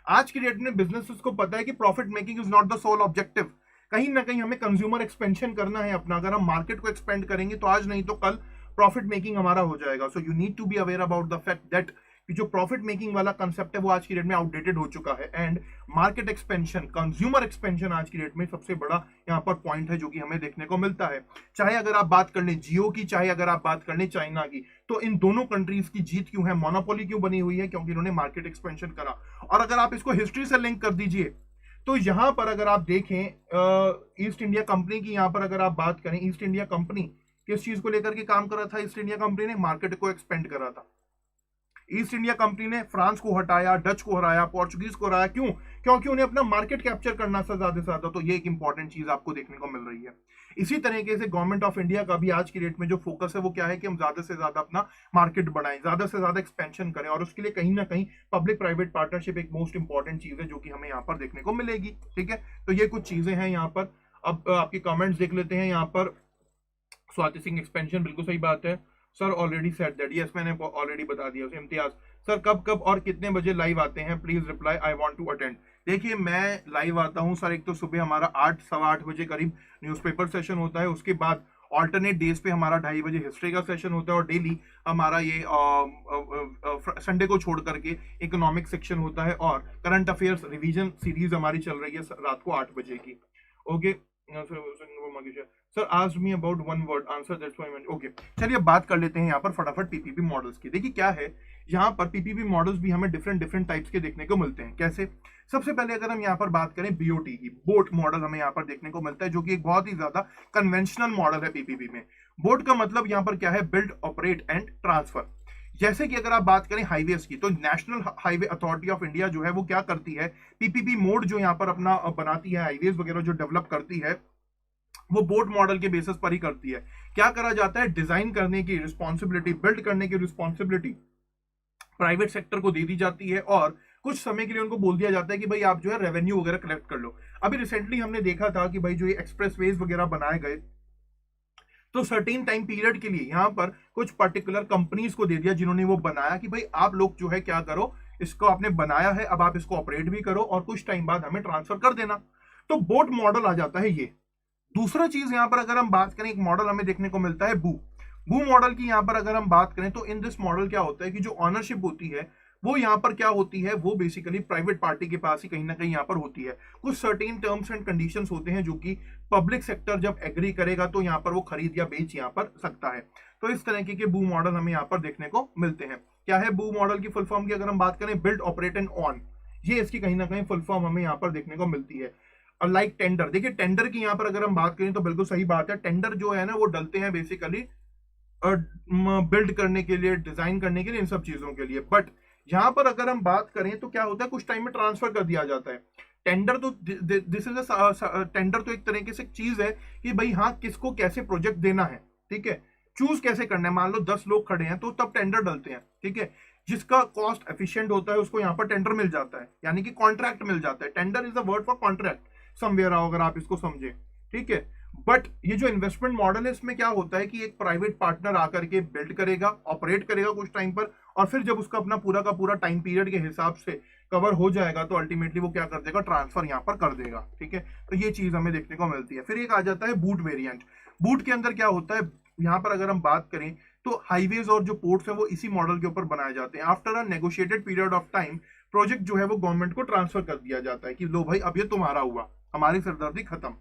आज की डेट में बिजनेसेस को पता है कि profit making is not the sole objective. कहीं ना कहीं हमें कंज्यूमर एक्सपेंशन करना है अपना। अगर हम मार्केट को एक्सपेंड करेंगे तो आज नहीं तो कल प्रॉफिट मेकिंग हमारा हो जाएगा। So you need to be aware about the fact that कि जो प्रॉफिट मेकिंग वाला कंसेप्ट है वो आज की डेट में आउटडेटेड हो चुका है, and market expansion, consumer expansion आज की डेट में सबसे बड़ा यहाँ पर पॉइंट है जो कि हमें देखने को मिलता है। चाहे अगर आप बात कर लें जियो की, चाहे अगर आप बात कर लें चाइना की, तो इन दोनों कंट्रीज की जीत क्यों है, मोनोपोली क्यों बनी हुई है, क्योंकि इन्होंने मार्केट एक्सपेंशन करा। और अगर आप इसको हिस्ट्री से लिंक कर दीजिए तो यहां पर अगर आप देखें ईस्ट इंडिया कंपनी की, यहां पर अगर आप बात करें, ईस्ट इंडिया कंपनी किस चीज को लेकर के काम कर रहा था, ईस्ट इंडिया कंपनी ने मार्केट को एक्सपेंड करा था। ईस्ट इंडिया कंपनी ने फ्रांस को हटाया, डच को हराया, पोर्चुगीज को हराया, क्यों? क्योंकि उन्हें अपना मार्केट कैप्चर करना था ज्यादा से ज्यादा। तो ये एक इंपॉर्टेंट चीज आपको देखने को मिल रही है। इसी तरीके से गवर्नमेंट ऑफ इंडिया का भी आज की डेट में जो फोकस है वो क्या है कि हम ज्यादा से ज्यादा अपना मार्केट बढ़ाएं, ज्यादा से ज्यादा एक्सपेंशन करें, और उसके लिए कहीं ना कहीं पब्लिक प्राइवेट पार्टनरशिप एक मोस्ट इंपॉर्टेंट चीज है जो कि हमें यहाँ पर देखने को मिलेगी। ठीक है, तो ये कुछ चीजें हैं यहाँ पर। अब आपके कमेंट्स देख लेते हैं यहाँ पर। स्वाति सिंह, एक्सपेंशन बिल्कुल सही बात है sir, already set that, yes मैंने ऑलरेडी बता दिया। इम्तियाज सर कब कब और कितने बजे लाइव आते हैं, please reply, I want to attend. देखिए मैं लाइव आता हूं सर, एक तो सुबह हमारा 8 सवा 8 बजे करीब न्यूज़पेपर सेशन होता है, उसके बाद ऑल्टरनेट डेज पे हमारा 2:30 बजे हिस्ट्री का सेशन होता है, और डेली हमारा ये संडे को छोड़ करके इकोनॉमिक सेक्शन होता है, और करंट अफेयर्स रिवीजन सीरीज हमारी चल रही है रात को 8 बजे की। Okay sir, asked me about one word answer, that's why. Okay, चलिए बात कर लेते हैं यहाँ पर फटाफट पीपीपी मॉडल्स की। देखिए क्या है, यहाँ पर पीपीपी मॉडल्स भी हमें डिफरेंट टाइप्स के देखने को मिलते हैं। कैसे? सबसे पहले अगर हम यहाँ पर बात करें बीओटी की, बोट मॉडल हमें यहाँ पर देखने को मिलता है, जो कि एक बहुत ही ज्यादा कन्वेंशनल मॉडल है पीपीपी में। बोट का मतलब यहाँ पर क्या है, बिल्ड, ऑपरेट एंड ट्रांसफर। जैसे कि अगर आप बात करें हाईवेज की, तो national highway authority of India जो है वो क्या करती है, पीपीपी मोड जो यहाँ पर अपना बनाती है, हाईवेज वगैरह जो डेवलप करती है, वो बोट मॉडल के बेसिस पर ही करती है। क्या करा जाता है, डिजाइन करने की रिस्पॉन्सिबिलिटी, बिल्ड करने की रिस्पॉन्सिबिलिटी प्राइवेट सेक्टर को दे दी जाती है, और कुछ समय के लिए उनको बोल दिया जाता है कि भाई आप जो है रेवेन्यू वगैरह कलेक्ट कर लो। अभी रिसेंटली हमने देखा था कि भाई जो ये एक्सप्रेसवेज वगैरह बनाए गए, तो सर्टेन टाइम पीरियड के लिए यहाँ पर कुछ पर्टिकुलर कंपनीज को दे दिया जिन्होंने वो बनाया कि भाई आप लोग जो है क्या करो, इसको आपने बनाया है, अब आप इसको ऑपरेट भी करो और कुछ टाइम बाद हमें ट्रांसफर कर देना। तो बोट मॉडल आ जाता है ये। दूसरा चीज यहाँ पर अगर हम बात करें, एक मॉडल हमें देखने को मिलता है बू मॉडल की। यहाँ पर अगर हम बात करें तो इन दिस मॉडल क्या होता है कि जो ऑनरशिप होती है वो यहाँ पर क्या होती है, वो बेसिकली प्राइवेट पार्टी के पास ही कहीं ना कहीं यहाँ पर होती है। कुछ सर्टेन टर्म्स एंड कंडीशंस होते हैं जो कि पब्लिक सेक्टर जब एग्री करेगा तो यहाँ पर वो खरीद या बेच यहाँ पर सकता है। तो इस तरीके के बू मॉडल हमें यहाँ पर देखने को मिलते हैं। क्या है बू मॉडल की फुल फॉर्म की अगर हम बात करें, बिल्ड, ऑपरेट एंड ऑन, ये इसकी कहीं ना कहीं फुल फॉर्म हमें यहाँ पर देखने को मिलती है। लाइक टेंडर, देखिए टेंडर की यहाँ पर अगर हम बात करें तो बिल्कुल सही बात है, टेंडर जो है ना वो डलते हैं बेसिकली बिल्ड करने के लिए, डिजाइन करने के लिए, इन सब चीजों के लिए। बट यहां पर अगर हम बात करें तो क्या होता है, कुछ टाइम में ट्रांसफर कर दिया जाता है। टेंडर तो दिस इज टेंडर तो एक तरीके से चीज है कि भाई हाँ किसको कैसे प्रोजेक्ट देना है, ठीक है, चूज कैसे करना है। मान लो 10 लोग खड़े हैं तो तब टेंडर डलते हैं, ठीक है। जिसका कॉस्ट एफिशिएंट होता है उसको यहाँ पर टेंडर मिल जाता है, यानी कि कॉन्ट्रैक्ट मिल जाता है। Tender is a word for contract somewhere, अगर आप इसको समझे, ठीक है। बट ये जो इन्वेस्टमेंट मॉडल है इसमें क्या होता है कि एक प्राइवेट पार्टनर आकर के बिल्ड करेगा, ऑपरेट करेगा कुछ टाइम पर, और फिर जब उसका अपना पूरा का पूरा टाइम पीरियड के हिसाब से कवर हो जाएगा तो अल्टीमेटली वो क्या कर देगा, ट्रांसफर यहाँ पर कर देगा, ठीक है। तो ये चीज हमें देखने को मिलती है। फिर एक आ जाता है बूट वेरिएंट। बूट के अंदर क्या होता है, यहाँ पर अगर हम बात करें तो हाईवेज और जो पोर्ट्स है वो इसी मॉडल के ऊपर बनाए जाते हैं। After a negotiated period of time project जो है वो गवर्नमेंट को ट्रांसफर कर दिया जाता है कि लो भाई अब ये तुम्हारा हुआ, हमारी सरदर्दी खत्म।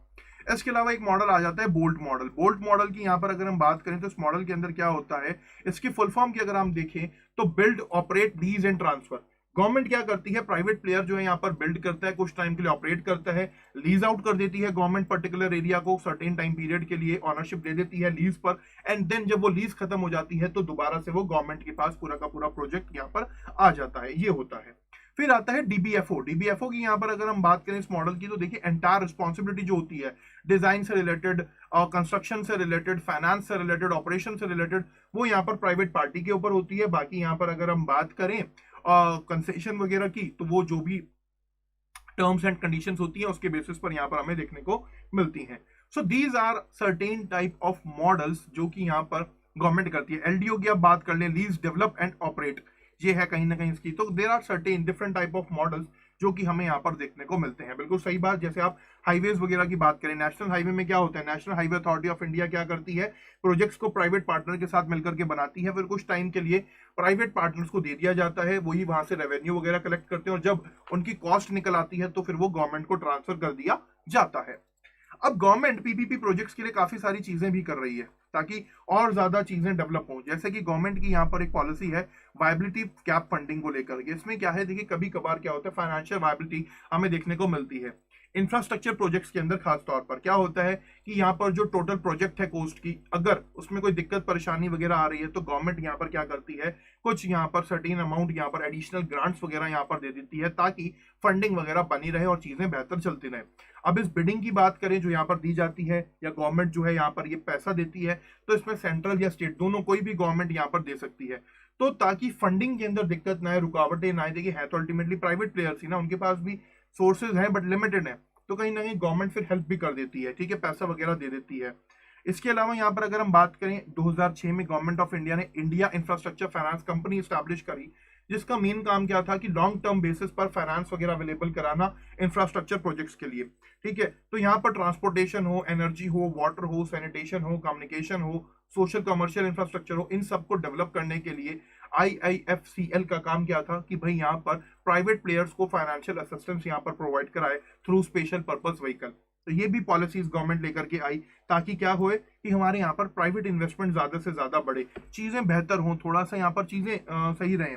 इसके अलावा एक मॉडल आ जाता है बोल्ट मॉडल। बोल्ट मॉडल की यहाँ पर अगर हम बात करें तो इस मॉडल के अंदर क्या होता है, इसकी फुल फॉर्म की अगर हम देखें तो build, operate, lease and transfer. Government क्या करती है, प्राइवेट प्लेयर जो है यहाँ पर बिल्ड करता है, कुछ टाइम के लिए ऑपरेट करता है, लीज आउट कर देती है गवर्नमेंट पर्टिकुलर एरिया को सर्टेन टाइम पीरियड के लिए, ऑनरशिप दे देती है लीज पर, एंड देन जब वो लीज खत्म हो जाती है तो दोबारा से वो गवर्नमेंट के पास पूरा का पूरा प्रोजेक्ट यहाँ पर आ जाता है, ये होता है। फिर आता है डीबीएफओ। डीबीएफओ की यहाँ पर अगर हम बात करें इस मॉडल की तो देखिए एंटायर रिस्पॉन्सिबिलिटी जो होती है डिजाइन से रिलेटेड, कंस्ट्रक्शन से रिलेटेड, फाइनेंस से रिलेटेड, ऑपरेशन से रिलेटेड, वो यहाँ पर प्राइवेट पार्टी के ऊपर होती है। बाकी यहाँ पर अगर हम बात करें कंसेशन वगैरह की तो वो जो भी टर्म्स एंड कंडीशंस होती है उसके बेसिस पर यहाँ पर हमें देखने को मिलती हैं। So these are certain type of models जो कि यहाँ पर गवर्नमेंट करती है। एलडीओ की आप बात कर लें, लीज, डेवलप एंड ऑपरेट, ये है कहीं ना कहीं इसकी। तो there are certain different type of models जो कि हमें यहाँ पर देखने को मिलते हैं। बिल्कुल सही बात। जैसे आप हाईवेज वगैरह की बात करें, नेशनल हाईवे में क्या होता है, national highway authority of India क्या करती है, प्रोजेक्ट्स को प्राइवेट पार्टनर के साथ मिलकर के बनाती है, फिर कुछ टाइम के लिए प्राइवेट पार्टनर्स को दे दिया जाता है, वही वहां से रेवेन्यू वगैरह कलेक्ट करते हैं, और जब उनकी कॉस्ट निकल आती है तो फिर वो गवर्नमेंट को ट्रांसफर कर दिया जाता है। अब गवर्नमेंट पीपीपी प्रोजेक्ट्स के लिए काफी सारी चीजें भी कर रही है ताकि और ज्यादा चीजें डेवलप हों। जैसे कि गवर्नमेंट की यहाँ पर एक पॉलिसी है वायबिलिटी गैप फंडिंग को लेकर के। इसमें क्या है, देखिए कभी कभार क्या होता है, फाइनेंशियल वायबिलिटी हमें देखने को मिलती है इंफ्रास्ट्रक्चर प्रोजेक्ट्स के अंदर। खास तौर पर क्या होता है कि यहाँ पर जो टोटल प्रोजेक्ट है कोस्ट की, अगर उसमें कोई दिक्कत परेशानी वगैरह आ रही है तो गवर्नमेंट यहाँ पर क्या करती है, कुछ यहाँ पर सर्टेन अमाउंट यहाँ पर एडिशनल ग्रांट्स वगैरह यहाँ पर दे देती है ताकि फंडिंग वगैरह बनी रहे और चीजें बेहतर चलती रहे। अब इस बिडिंग की बात करें जो यहाँ पर दी जाती है, या गवर्नमेंट जो है यहाँ पर ये पैसा देती है, तो इसमें सेंट्रल या स्टेट दोनों कोई भी गवर्नमेंट यहाँ पर दे सकती है। तो ताकि फंडिंग के अंदर दिक्कत ना आए, रुकावटें ना आए, देखिए है तो अल्टीमेटली प्राइवेट प्लेयर्स ही ना, उनके पास भी सोर्सेज हैं बट लिमिटेड है, तो कहीं ना कहीं गवर्नमेंट फिर हेल्प भी कर देती है, ठीक है, पैसा वगैरह दे देती है। इसके अलावा यहाँ पर अगर हम बात करें, 2006 में गवर्नमेंट ऑफ इंडिया ने India infrastructure finance company establish करी, जिसका मेन काम क्या था कि लॉन्ग टर्म बेसिस पर फाइनेंस वगैरह अवेलेबल कराना इंफ्रास्ट्रक्चर प्रोजेक्ट्स के लिए, ठीक है। तो यहाँ पर ट्रांसपोर्टेशन हो, एनर्जी हो, वाटर हो, सैनिटेशन हो, कम्युनिकेशन हो, सोशल कमर्शियल इंफ्रास्ट्रक्चर हो, इन सबको डेवलप करने के लिए IIFCL का काम क्या था कि भाई यहाँ पर प्राइवेट प्लेयर्स को फाइनेंशियल असिस्टेंस यहाँ पर प्रोवाइड कराए थ्रू स्पेशल पर्पस व्हीकल। तो ये भी पॉलिसीज गवर्नमेंट लेकर के आई ताकि क्या होए कि हमारे यहाँ पर प्राइवेट इन्वेस्टमेंट ज्यादा से ज्यादा बढ़े, चीजें बेहतर हों, थोड़ा सा यहाँ पर चीजें सही रहें।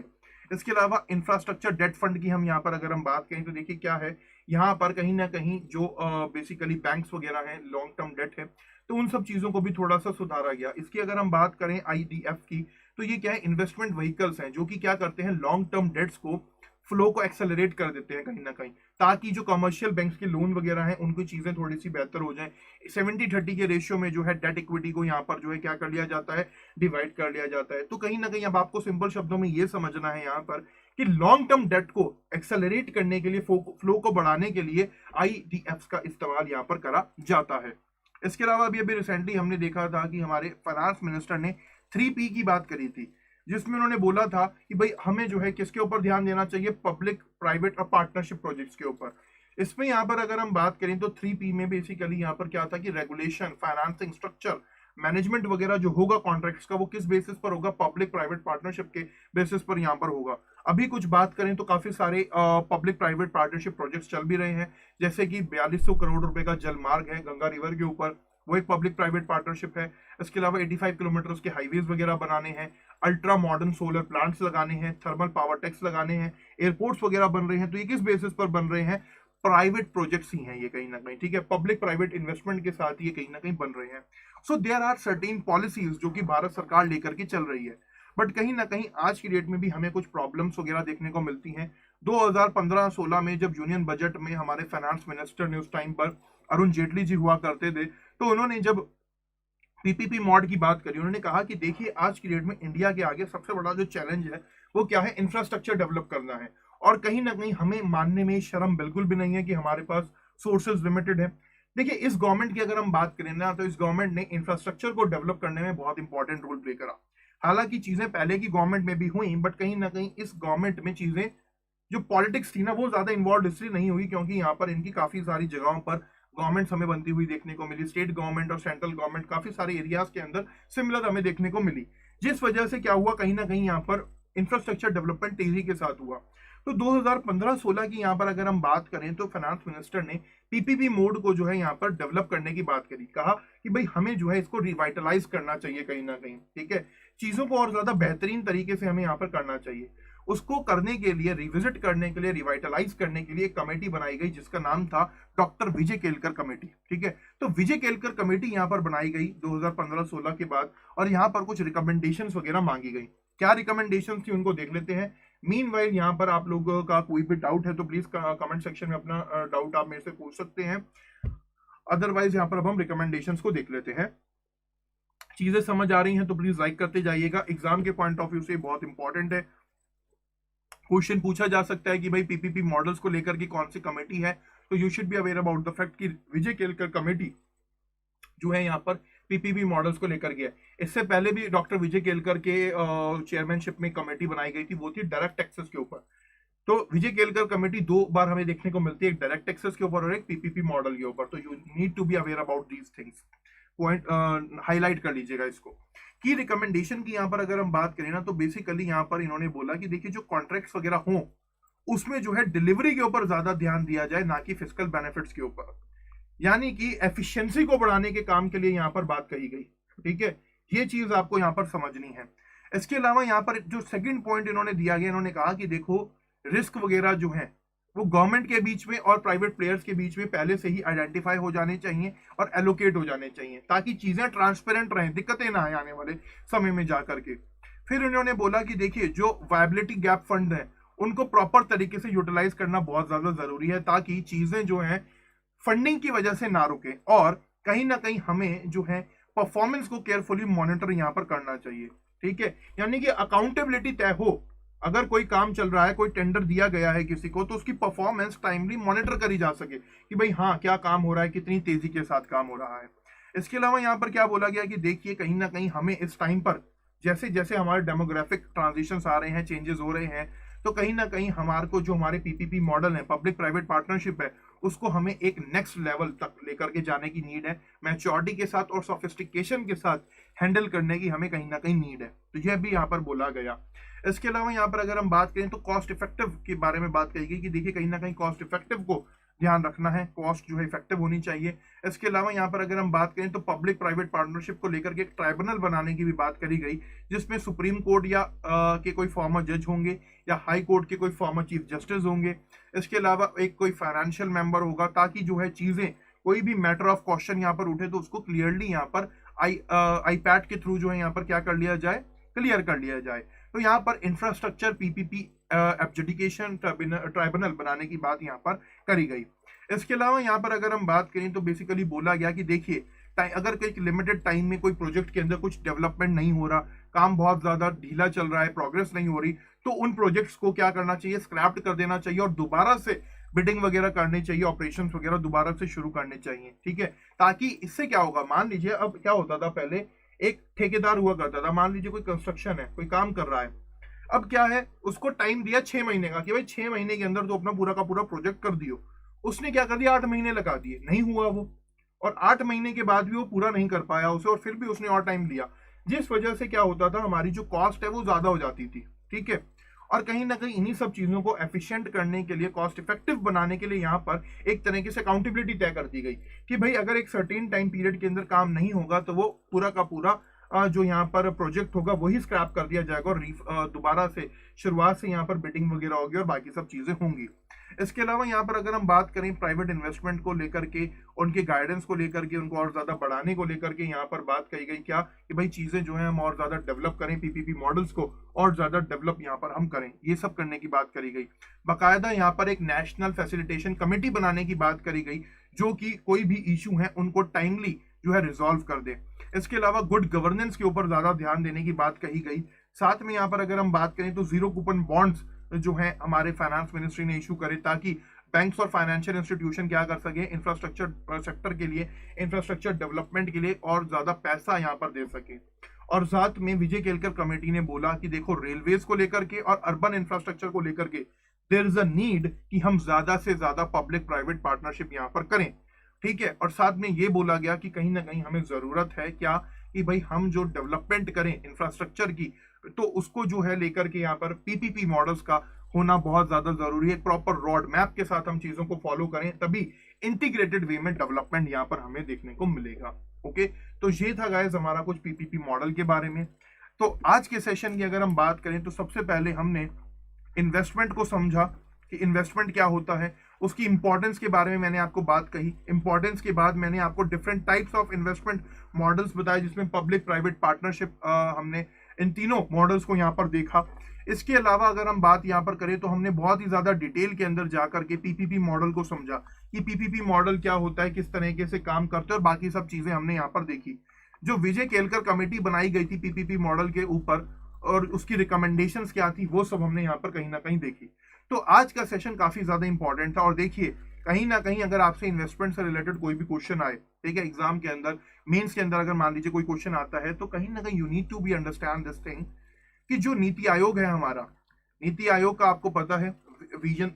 इसके अलावा इंफ्रास्ट्रक्चर डेट फंड की हम यहाँ पर अगर हम बात करें तो देखिए क्या है, यहाँ पर कहीं ना कहीं जो बेसिकली बैंक्स वगैरह हैं, लॉन्ग टर्म डेट है, तो उन सब चीजों को भी थोड़ा सा सुधारा गया। इसकी अगर हम बात करें IDF की, तो ये क्या है, इन्वेस्टमेंट व्हीकल्स हैं जो कि क्या करते हैं, लॉन्ग टर्म डेट्स को फ्लो को एक्सेलरेट कर देते हैं कहीं ना कहीं, ताकि जो कमर्शियल बैंक्स के लोन वगैरह हैं उनकी चीजें थोड़ी सी बेहतर हो जाएं। 70-30 के रेशियो में जो है डेट इक्विटी को यहाँ पर जो है क्या कर लिया जाता है, डिवाइड कर लिया जाता है। तो कहीं ना कहीं अब आपको सिंपल शब्दों में ये समझना है यहाँ पर कि लॉन्ग टर्म डेट को एक्सेलरेट करने के लिए, फ्लो को बढ़ाने के लिए IDF का इस्तेमाल यहाँ पर करा जाता है। इसके अलावा अभी रिसेंटली हमने देखा था कि हमारे फाइनेंस मिनिस्टर ने 3P की बात करी थी, जिसमें उन्होंने बोला था कि भाई हमें जो है किसके ऊपर ध्यान देना चाहिए, पब्लिक प्राइवेट और पार्टनरशिप प्रोजेक्ट्स के ऊपर। इसमें यहाँ पर अगर हम बात करें तो 3P में बेसिकली यहाँ पर क्या था कि रेगुलेशन, फाइनेंसिंग, स्ट्रक्चर, मैनेजमेंट वगैरह जो होगा कॉन्ट्रैक्ट्स का, वो किस बेसिस पर होगा, पब्लिक प्राइवेट पार्टनरशिप के बेसिस पर यहाँ पर होगा। अभी कुछ बात करें तो काफी सारे पब्लिक प्राइवेट पार्टनरशिप प्रोजेक्ट्स चल भी रहे हैं, जैसे कि 4200 करोड़ रुपए का जल मार्ग है गंगा रिवर के ऊपर, वो एक पब्लिक प्राइवेट पार्टनरशिप है। इसके अलावा 85 किलोमीटर के हाईवेज वगैरह बनाने हैं, अल्ट्रा मॉडर्न सोलर प्लांट्स लगाने हैं, थर्मल पावर टैक्स लगाने हैं, एयरपोर्ट्स वगैरह बन रहे हैं। तो ये किस बेसिस पर बन रहे हैं, प्राइवेट प्रोजेक्ट्स ही हैं ये कहीं ना कहीं, ठीक है, पब्लिक प्राइवेट इन्वेस्टमेंट के साथ ये कहीं ना कहीं बन रहे हैं। So there are certain policies जो कि भारत सरकार लेकर के चल रही है, बट कहीं ना कहीं आज की डेट में भी हमें कुछ प्रॉब्लम्स वगैरह देखने को मिलती हैं। 2015-16 में जब यूनियन बजट में हमारे फाइनेंस मिनिस्टर ने उस टाइम पर अरुण जेटली जी हुआ करते थे, तो उन्होंने जब पीपीपी मॉड की बात करी, उन्होंने कहा कि देखिए आज की डेट में इंडिया के आगे सबसे बड़ा जो चैलेंज है वो क्या है, इंफ्रास्ट्रक्चर डेवलप करना है। और कहीं ना कहीं हमें मानने में शर्म बिल्कुल भी नहीं है कि हमारे पास सोर्सेज लिमिटेड है। देखिए इस गवर्नमेंट की अगर हम बात करें ना, तो इस गवर्नमेंट ने इंफ्रास्ट्रक्चर को डेवलप करने में बहुत इंपॉर्टेंट रोल प्ले करा। हालांकि चीजें पहले की गवर्नमेंट में भी हुई, बट कहीं ना कहीं इस गवर्नमेंट में चीजें जो पॉलिटिक्स थी ना वो ज्यादा इन्वॉल्व इसलिए नहीं हुई क्योंकि यहाँ पर इनकी काफी सारी जगहों पर गवर्नमेंट हमें बनती हुई देखने को मिली, स्टेट गवर्नमेंट और सेंट्रल गवर्नमेंट काफी सारे एरियाज के अंदर सिमिलर हमें देखने को मिली, जिस वजह से क्या हुआ, कहीं ना कहीं यहाँ पर इंफ्रास्ट्रक्चर डेवलपमेंट तेजी के साथ हुआ। तो 2015-16 की यहाँ पर अगर हम बात करें तो फाइनेंस मिनिस्टर ने पीपीपी मोड को जो है यहाँ पर डेवलप करने की बात करी, कहा कि भाई हमें जो है इसको रिवाइटलाइज करना चाहिए कहीं ना कहीं, ठीक है, चीजों को और ज्यादा बेहतरीन तरीके से हमें यहाँ पर करना चाहिए। उसको करने के लिए, रिविजिट करने के लिए, रिवाइटलाइज करने के लिए एक कमेटी बनाई गई जिसका नाम था डॉक्टर विजय केलकर कमेटी, ठीक है। तो विजय केलकर कमेटी यहाँ पर बनाई गई 2015-16 के बाद, और यहाँ पर कुछ रिकमेंडेशंस वगैरह मांगी गई। क्या रिकमेंडेशंस थी उनको देख लेते हैं। मीनवाइल यहाँ पर आप लोगों का कोई भी डाउट है तो प्लीज कमेंट सेक्शन में अपना डाउट आप मेरे से पूछ सकते हैं, अदरवाइज यहाँ पर अब हम रिकमेंडेशंस को देख लेते हैं। चीजें समझ आ रही हैं तो प्लीज लाइक करते जाइएगा, एग्जाम के पॉइंट ऑफ व्यू से बहुत इंपॉर्टेंट है। क्वेश्चन पूछा जा सकता है कि भाई पीपीपी मॉडल्स को लेकर के कौन सी कमेटी है, तो you should be aware about the fact कि विजय केलकर कमेटी जो है यहाँ पर पीपीपी मॉडल्स को लेकर गया। इससे पहले भी डॉक्टर विजय केलकर के चेयरमैनशिप में कमेटी बनाई गई थी, वो थी डायरेक्ट टैक्सेस के ऊपर। तो विजय केलकर कमेटी 2 बार हमें देखने को मिलती है, एक डायरेक्ट टैक्सेस के ऊपर और एक पीपीपी मॉडल के ऊपर। तो you need to be aware about these things, point highlight कर लीजिएगा इसको। की रिकमेंडेशन की यहाँ पर अगर हम बात करें ना, तो बेसिकली यहाँ पर इन्होंने बोला कि देखिए जो कॉन्ट्रैक्ट्स वगैरह हों उसमें जो है डिलीवरी के ऊपर ज्यादा ध्यान दिया जाए, ना कि फिजिकल बेनिफिट्स के ऊपर, यानी कि एफिशिएंसी को बढ़ाने के काम के लिए यहाँ पर बात कही गई। ठीक है, ये चीज आपको यहाँ पर समझनी है। इसके अलावा यहाँ पर जो सेकंड पॉइंट इन्होंने दिया गया, इन्होंने कहा कि देखो रिस्क वगैरह जो है वो गवर्नमेंट के बीच में और प्राइवेट प्लेयर्स के बीच में पहले से ही आइडेंटिफाई हो जाने चाहिए और एलोकेट हो जाने चाहिए, ताकि चीजें ट्रांसपेरेंट रहें, दिक्कतें ना आए आने वाले समय में जाकर के। फिर इन्होंने बोला कि देखिए जो वायबिलिटी गैप फंड है उनको प्रॉपर तरीके से यूटिलाइज करना बहुत ज्यादा जरूरी है, ताकि चीजें जो है फंडिंग की वजह से ना रुके, और कहीं ना कहीं हमें जो है परफॉर्मेंस को केयरफुली मॉनिटर यहाँ पर करना चाहिए। ठीक है, यानी कि अकाउंटेबिलिटी तय हो, अगर कोई काम चल रहा है, कोई टेंडर दिया गया है किसी को, तो उसकी परफॉर्मेंस टाइमली मॉनिटर करी जा सके कि भाई हाँ क्या काम हो रहा है, कितनी तेजी के साथ काम हो रहा है। इसके अलावा यहाँ पर क्या बोला गया कि देखिए कहीं ना कहीं हमें इस टाइम पर जैसे जैसे हमारे डेमोग्राफिक ट्रांजिशंस आ रहे हैं, चेंजेस हो रहे हैं, तो कहीं ना कहीं हमारे को जो हमारे पीपीपी मॉडल है, पब्लिक प्राइवेट पार्टनरशिप है, उसको हमें एक नेक्स्ट लेवल तक लेकर के जाने की नीड है। मैच्योरिटी के साथ और सोफिस्टिकेशन के साथ हैंडल करने की हमें कहीं ना कहीं नीड है, तो यह भी यहाँ पर बोला गया। इसके अलावा यहाँ पर अगर हम बात करें तो कॉस्ट इफेक्टिव के बारे में बात कही गई कि देखिए कहीं ना कहीं कॉस्ट इफेक्टिव को ध्यान रखना है, कॉस्ट जो है इफेक्टिव होनी चाहिए। इसके अलावा यहाँ पर अगर हम बात करें तो पब्लिक प्राइवेट पार्टनरशिप को लेकर के एक ट्राइब्यूनल बनाने की भी बात करी गई, जिसमें सुप्रीम कोर्ट या के कोई फॉर्मर जज होंगे या हाई कोर्ट के कोई फॉर्मर चीफ जस्टिस होंगे। इसके अलावा एक कोई फाइनेंशियल मेंबर होगा, ताकि जो है चीजें कोई भी मैटर ऑफ क्वेश्चन यहाँ पर उठे तो उसको क्लियरली यहाँ पर आईपैड के थ्रू जो है यहाँ पर क्या कर लिया जाए, क्लियर कर लिया जाए। तो यहाँ पर इंफ्रास्ट्रक्चर पीपीपी एडजुडिकेशन ट्राइब्यूनल बनाने की बात यहाँ पर करी गई। इसके अलावा यहाँ पर अगर हम बात करें तो बेसिकली बोला गया कि देखिए अगर कोई लिमिटेड टाइम में कोई प्रोजेक्ट के अंदर कुछ डेवलपमेंट नहीं हो रहा, काम बहुत ज्यादा ढीला चल रहा है, प्रोग्रेस नहीं हो रही, तो उन प्रोजेक्ट्स को क्या करना चाहिए, स्क्रैप कर देना चाहिए और दोबारा से बिडिंग वगैरह करनी चाहिए, ऑपरेशंस वगैरह दोबारा से शुरू करने चाहिए। ठीक है, ताकि इससे क्या होगा, मान लीजिए अब क्या होता था पहले, एक ठेकेदार हुआ करता था, मान लीजिए कोई कंस्ट्रक्शन है, कोई काम कर रहा है, अब क्या है उसको टाइम दिया 6 महीने का कि भाई 6 महीने के अंदर तो अपना पूरा का पूरा प्रोजेक्ट कर दियो। उसने क्या कर दिया, 8 महीने लगा दिए, नहीं हुआ वो, और 8 महीने के बाद भी वो पूरा नहीं कर पाया उसे, और फिर भी उसने और टाइम लिया, जिस वजह से क्या होता था, हमारी जो कॉस्ट है वो ज्यादा हो जाती थी। ठीक है, और कहीं ना कहीं इन्हीं सब चीजों को एफिशिएंट करने के लिए, कॉस्ट इफेक्टिव बनाने के लिए यहाँ पर एक तरीके से अकाउंटेबिलिटी तय कर दी गई कि भाई अगर एक सर्टेन टाइम पीरियड के अंदर काम नहीं होगा तो वो पूरा का पूरा जो यहाँ पर प्रोजेक्ट होगा वही स्क्रैप कर दिया जाएगा और दोबारा से शुरुआत से यहाँ पर बिडिंग वगैरह होगी और बाकी सब चीजें होंगी। इसके अलावा यहाँ पर अगर हम बात करें प्राइवेट इन्वेस्टमेंट को लेकर के, उनके गाइडेंस को लेकर के, उनको और ज्यादा बढ़ाने को लेकर के, यहाँ पर बात कही गई क्या कि भाई चीजें जो है हम और ज्यादा डेवलप करें, पीपीपी मॉडल्स को और ज्यादा डेवलप यहाँ पर हम करें, ये सब करने की बात करी गई। बाकायदा यहाँ पर एक नेशनल फैसिलिटेशन कमेटी बनाने की बात करी गई, जो कि कोई भी इशू है उनको टाइमली जो है रिजॉल्व कर दे। इसके अलावा गुड गवर्नेंस के ऊपर ज्यादा ध्यान देने की बात कही गई। साथ में यहाँ पर अगर हम बात करें तो जीरो कूपन बॉन्ड्स जो है हमारे फाइनेंस मिनिस्ट्री ने इशू करे, ताकि बैंक्स और फाइनेंशियल इंस्टीट्यूशन क्या कर सके, इंफ्रास्ट्रक्चर सेक्टर के लिए, इंफ्रास्ट्रक्चर डेवलपमेंट के लिए और ज्यादा पैसा यहाँ पर दे सके। और साथ में विजय केलकर कमेटी ने बोला कि देखो रेलवेज को लेकर के और अर्बन इंफ्रास्ट्रक्चर को लेकर के देयर इज अ नीड कि हम ज्यादा से ज्यादा पब्लिक प्राइवेट पार्टनरशिप यहाँ पर करें। ठीक है, और साथ में ये बोला गया कि कहीं ना कहीं हमें जरूरत है क्या कि भाई हम जो डेवलपमेंट करें इंफ्रास्ट्रक्चर की, तो उसको जो है लेकर के यहाँ पर पीपीपी मॉडल्स का होना बहुत ज्यादा जरूरी है। प्रॉपर रोड मैप के साथ हम चीजों को फॉलो करें, तभी इंटीग्रेटेड वे में डेवलपमेंट यहाँ पर हमें देखने को मिलेगा। ओके, तो ये था गाइस हमारा कुछ पीपीपी मॉडल के बारे में। तो आज के सेशन की अगर हम बात करें तो सबसे पहले हमने इन्वेस्टमेंट को समझा कि इन्वेस्टमेंट क्या होता है, उसकी इंपॉर्टेंस के बारे में मैंने आपको बात कही। इंपॉर्टेंस के बाद मैंने आपको different types of investment models बताए, जिसमें पब्लिक प्राइवेट पार्टनरशिप, हमने इन तीनों मॉडल्स को यहाँ पर देखा। इसके अलावा अगर हम बात यहाँ पर करें तो हमने बहुत ही ज्यादा डिटेल के अंदर जाकर के पीपीपी मॉडल को समझा कि पीपीपी मॉडल क्या होता है, किस तरीके से काम करते हैं, और बाकी सब चीजें हमने यहाँ पर देखी। जो विजय केलकर कमेटी बनाई गई थी पीपीपी मॉडल के ऊपर और उसकी रिकमेंडेशंस क्या थी, वो सब हमने यहाँ पर कहीं ना कहीं देखी। तो आज का सेशन काफी ज्यादा इंपॉर्टेंट था। और देखिए कहीं ना कहीं अगर आपसे इन्वेस्टमेंट से रिलेटेड कोई भी क्वेश्चन आए, ठीक है, एग्जाम के अंदर, मेंस के अंदर अगर मान लीजिए कोई क्वेश्चन आता है, तो कहीं ना कहीं you need to be understand this thing कि जो नीति आयोग है हमारा, नीति आयोग का आपको पता है विजन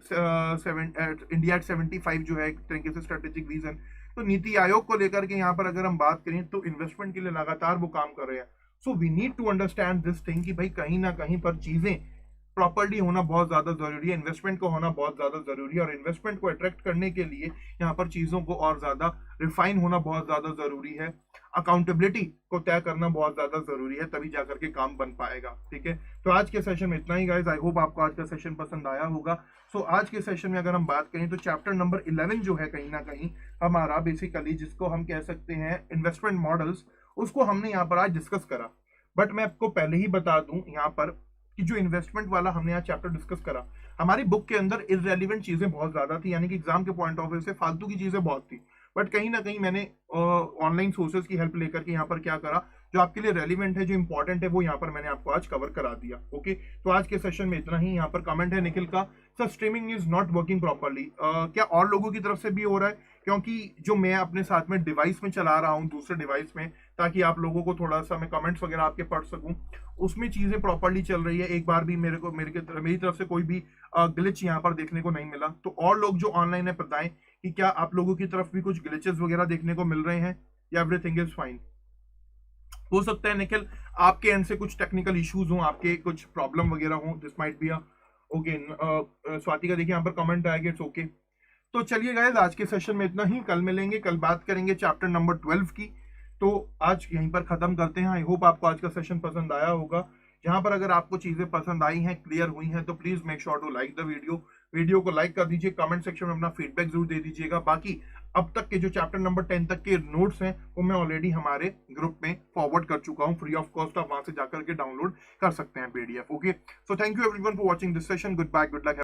इंडिया एट 75 जो है एक तरीके से स्ट्रेटेजिक विजन, तो नीति आयोग को लेकर के यहाँ पर अगर हम बात करें तो इन्वेस्टमेंट के लिए लगातार वो काम कर रहे हैं। So we need to understand this thing कि भाई कहीं ना कहीं पर चीजें प्रॉपर्ली होना बहुत ज्यादा जरूरी है, इन्वेस्टमेंट को होना बहुत ज्यादा जरूरी है, और इन्वेस्टमेंट को अट्रैक्ट करने के लिए यहाँ पर चीजों को और ज्यादा रिफाइन होना बहुत ज्यादा जरूरी है, अकाउंटेबिलिटी को तय करना बहुत ज्यादा जरूरी है, तभी जाकर के काम बन पाएगा। ठीक है, तो आज के सेशन में इतना ही गाइस। आई होप आपको आज का सेशन पसंद आया होगा। सो आज के सेशन में अगर हम बात करें तो चैप्टर नंबर 11 जो है कहीं ना कहीं हमारा बेसिकली जिसको हम कह सकते हैं इन्वेस्टमेंट मॉडल्स, उसको हमने यहाँ पर आज डिस्कस करा। बट मैं आपको पहले ही बता दूं यहाँ पर कि जो इन्वेस्टमेंट वाला हमने यहाँ चैप्टर डिस्कस करा, हमारी बुक के अंदर इररेलेवेंट चीजें बहुत ज्यादा थी, यानी कि एग्जाम के पॉइंट ऑफ व्यू से फालतू की चीजें बहुत थी। बट कहीं ना कहीं मैंने ऑनलाइन सोर्सेज की हेल्प लेकर के यहाँ पर क्या करा, जो आपके लिए रेलिवेंट है, जो इंपॉर्टेंट है, वो यहाँ पर मैंने आपको आज कवर करा दिया। ओके, तो आज के सेशन में इतना ही। यहाँ पर कमेंट है निखिल का, sir streaming is not working properly. क्या और लोगों की तरफ से भी हो रहा है? क्योंकि जो मैं अपने साथ में डिवाइस में चला रहा हूँ, दूसरे डिवाइस में, ताकि आप लोगों को थोड़ा सा मैं कमेंट्स वगैरह आपके पढ़ सकूं, उसमें चीजें प्रॉपरली चल रही है। एक बार भी मेरी तरफ से कोई भी ग्लिच यहाँ पर देखने को नहीं मिला। तो और लोग जो ऑनलाइन है बताएं कि क्या आप लोगों की तरफ भी कुछ ग्लिचेस वगैरह देखने को मिल रहे हैं या एवरीथिंग इज फाइन? हो सकता है निखिल आपके एंड से कुछ टेक्निकल इश्यूज हो, आपके कुछ प्रॉब्लम वगैरह हो, this might be okay. Swati का देखिए यहाँ पर कमेंट आएगा, इट्स ओके। तो चलिए गाइस, आज के सेशन में इतना ही। कल मिलेंगे, कल बात करेंगे चैप्टर नंबर 12 की। तो आज यहीं पर खत्म करते हैं। आई होप आपको आज का सेशन पसंद आया होगा। यहाँ पर अगर आपको चीजें पसंद आई हैं, क्लियर हुई हैं, तो please make sure to like the video को लाइक कर दीजिए, कमेंट सेक्शन में अपना फीडबैक जरूर दे दीजिएगा। बाकी अब तक के जो चैप्टर नंबर 10 तक के नोट्स हैं वो मैं ऑलरेडी हमारे ग्रुप में फॉरवर्ड कर चुका हूँ, फ्री ऑफ कॉस्ट। आप वहां से जाकर के डाउनलोड कर सकते हैं PDF। Okay, so thank you everyone for watching this session. Good bye, good luck.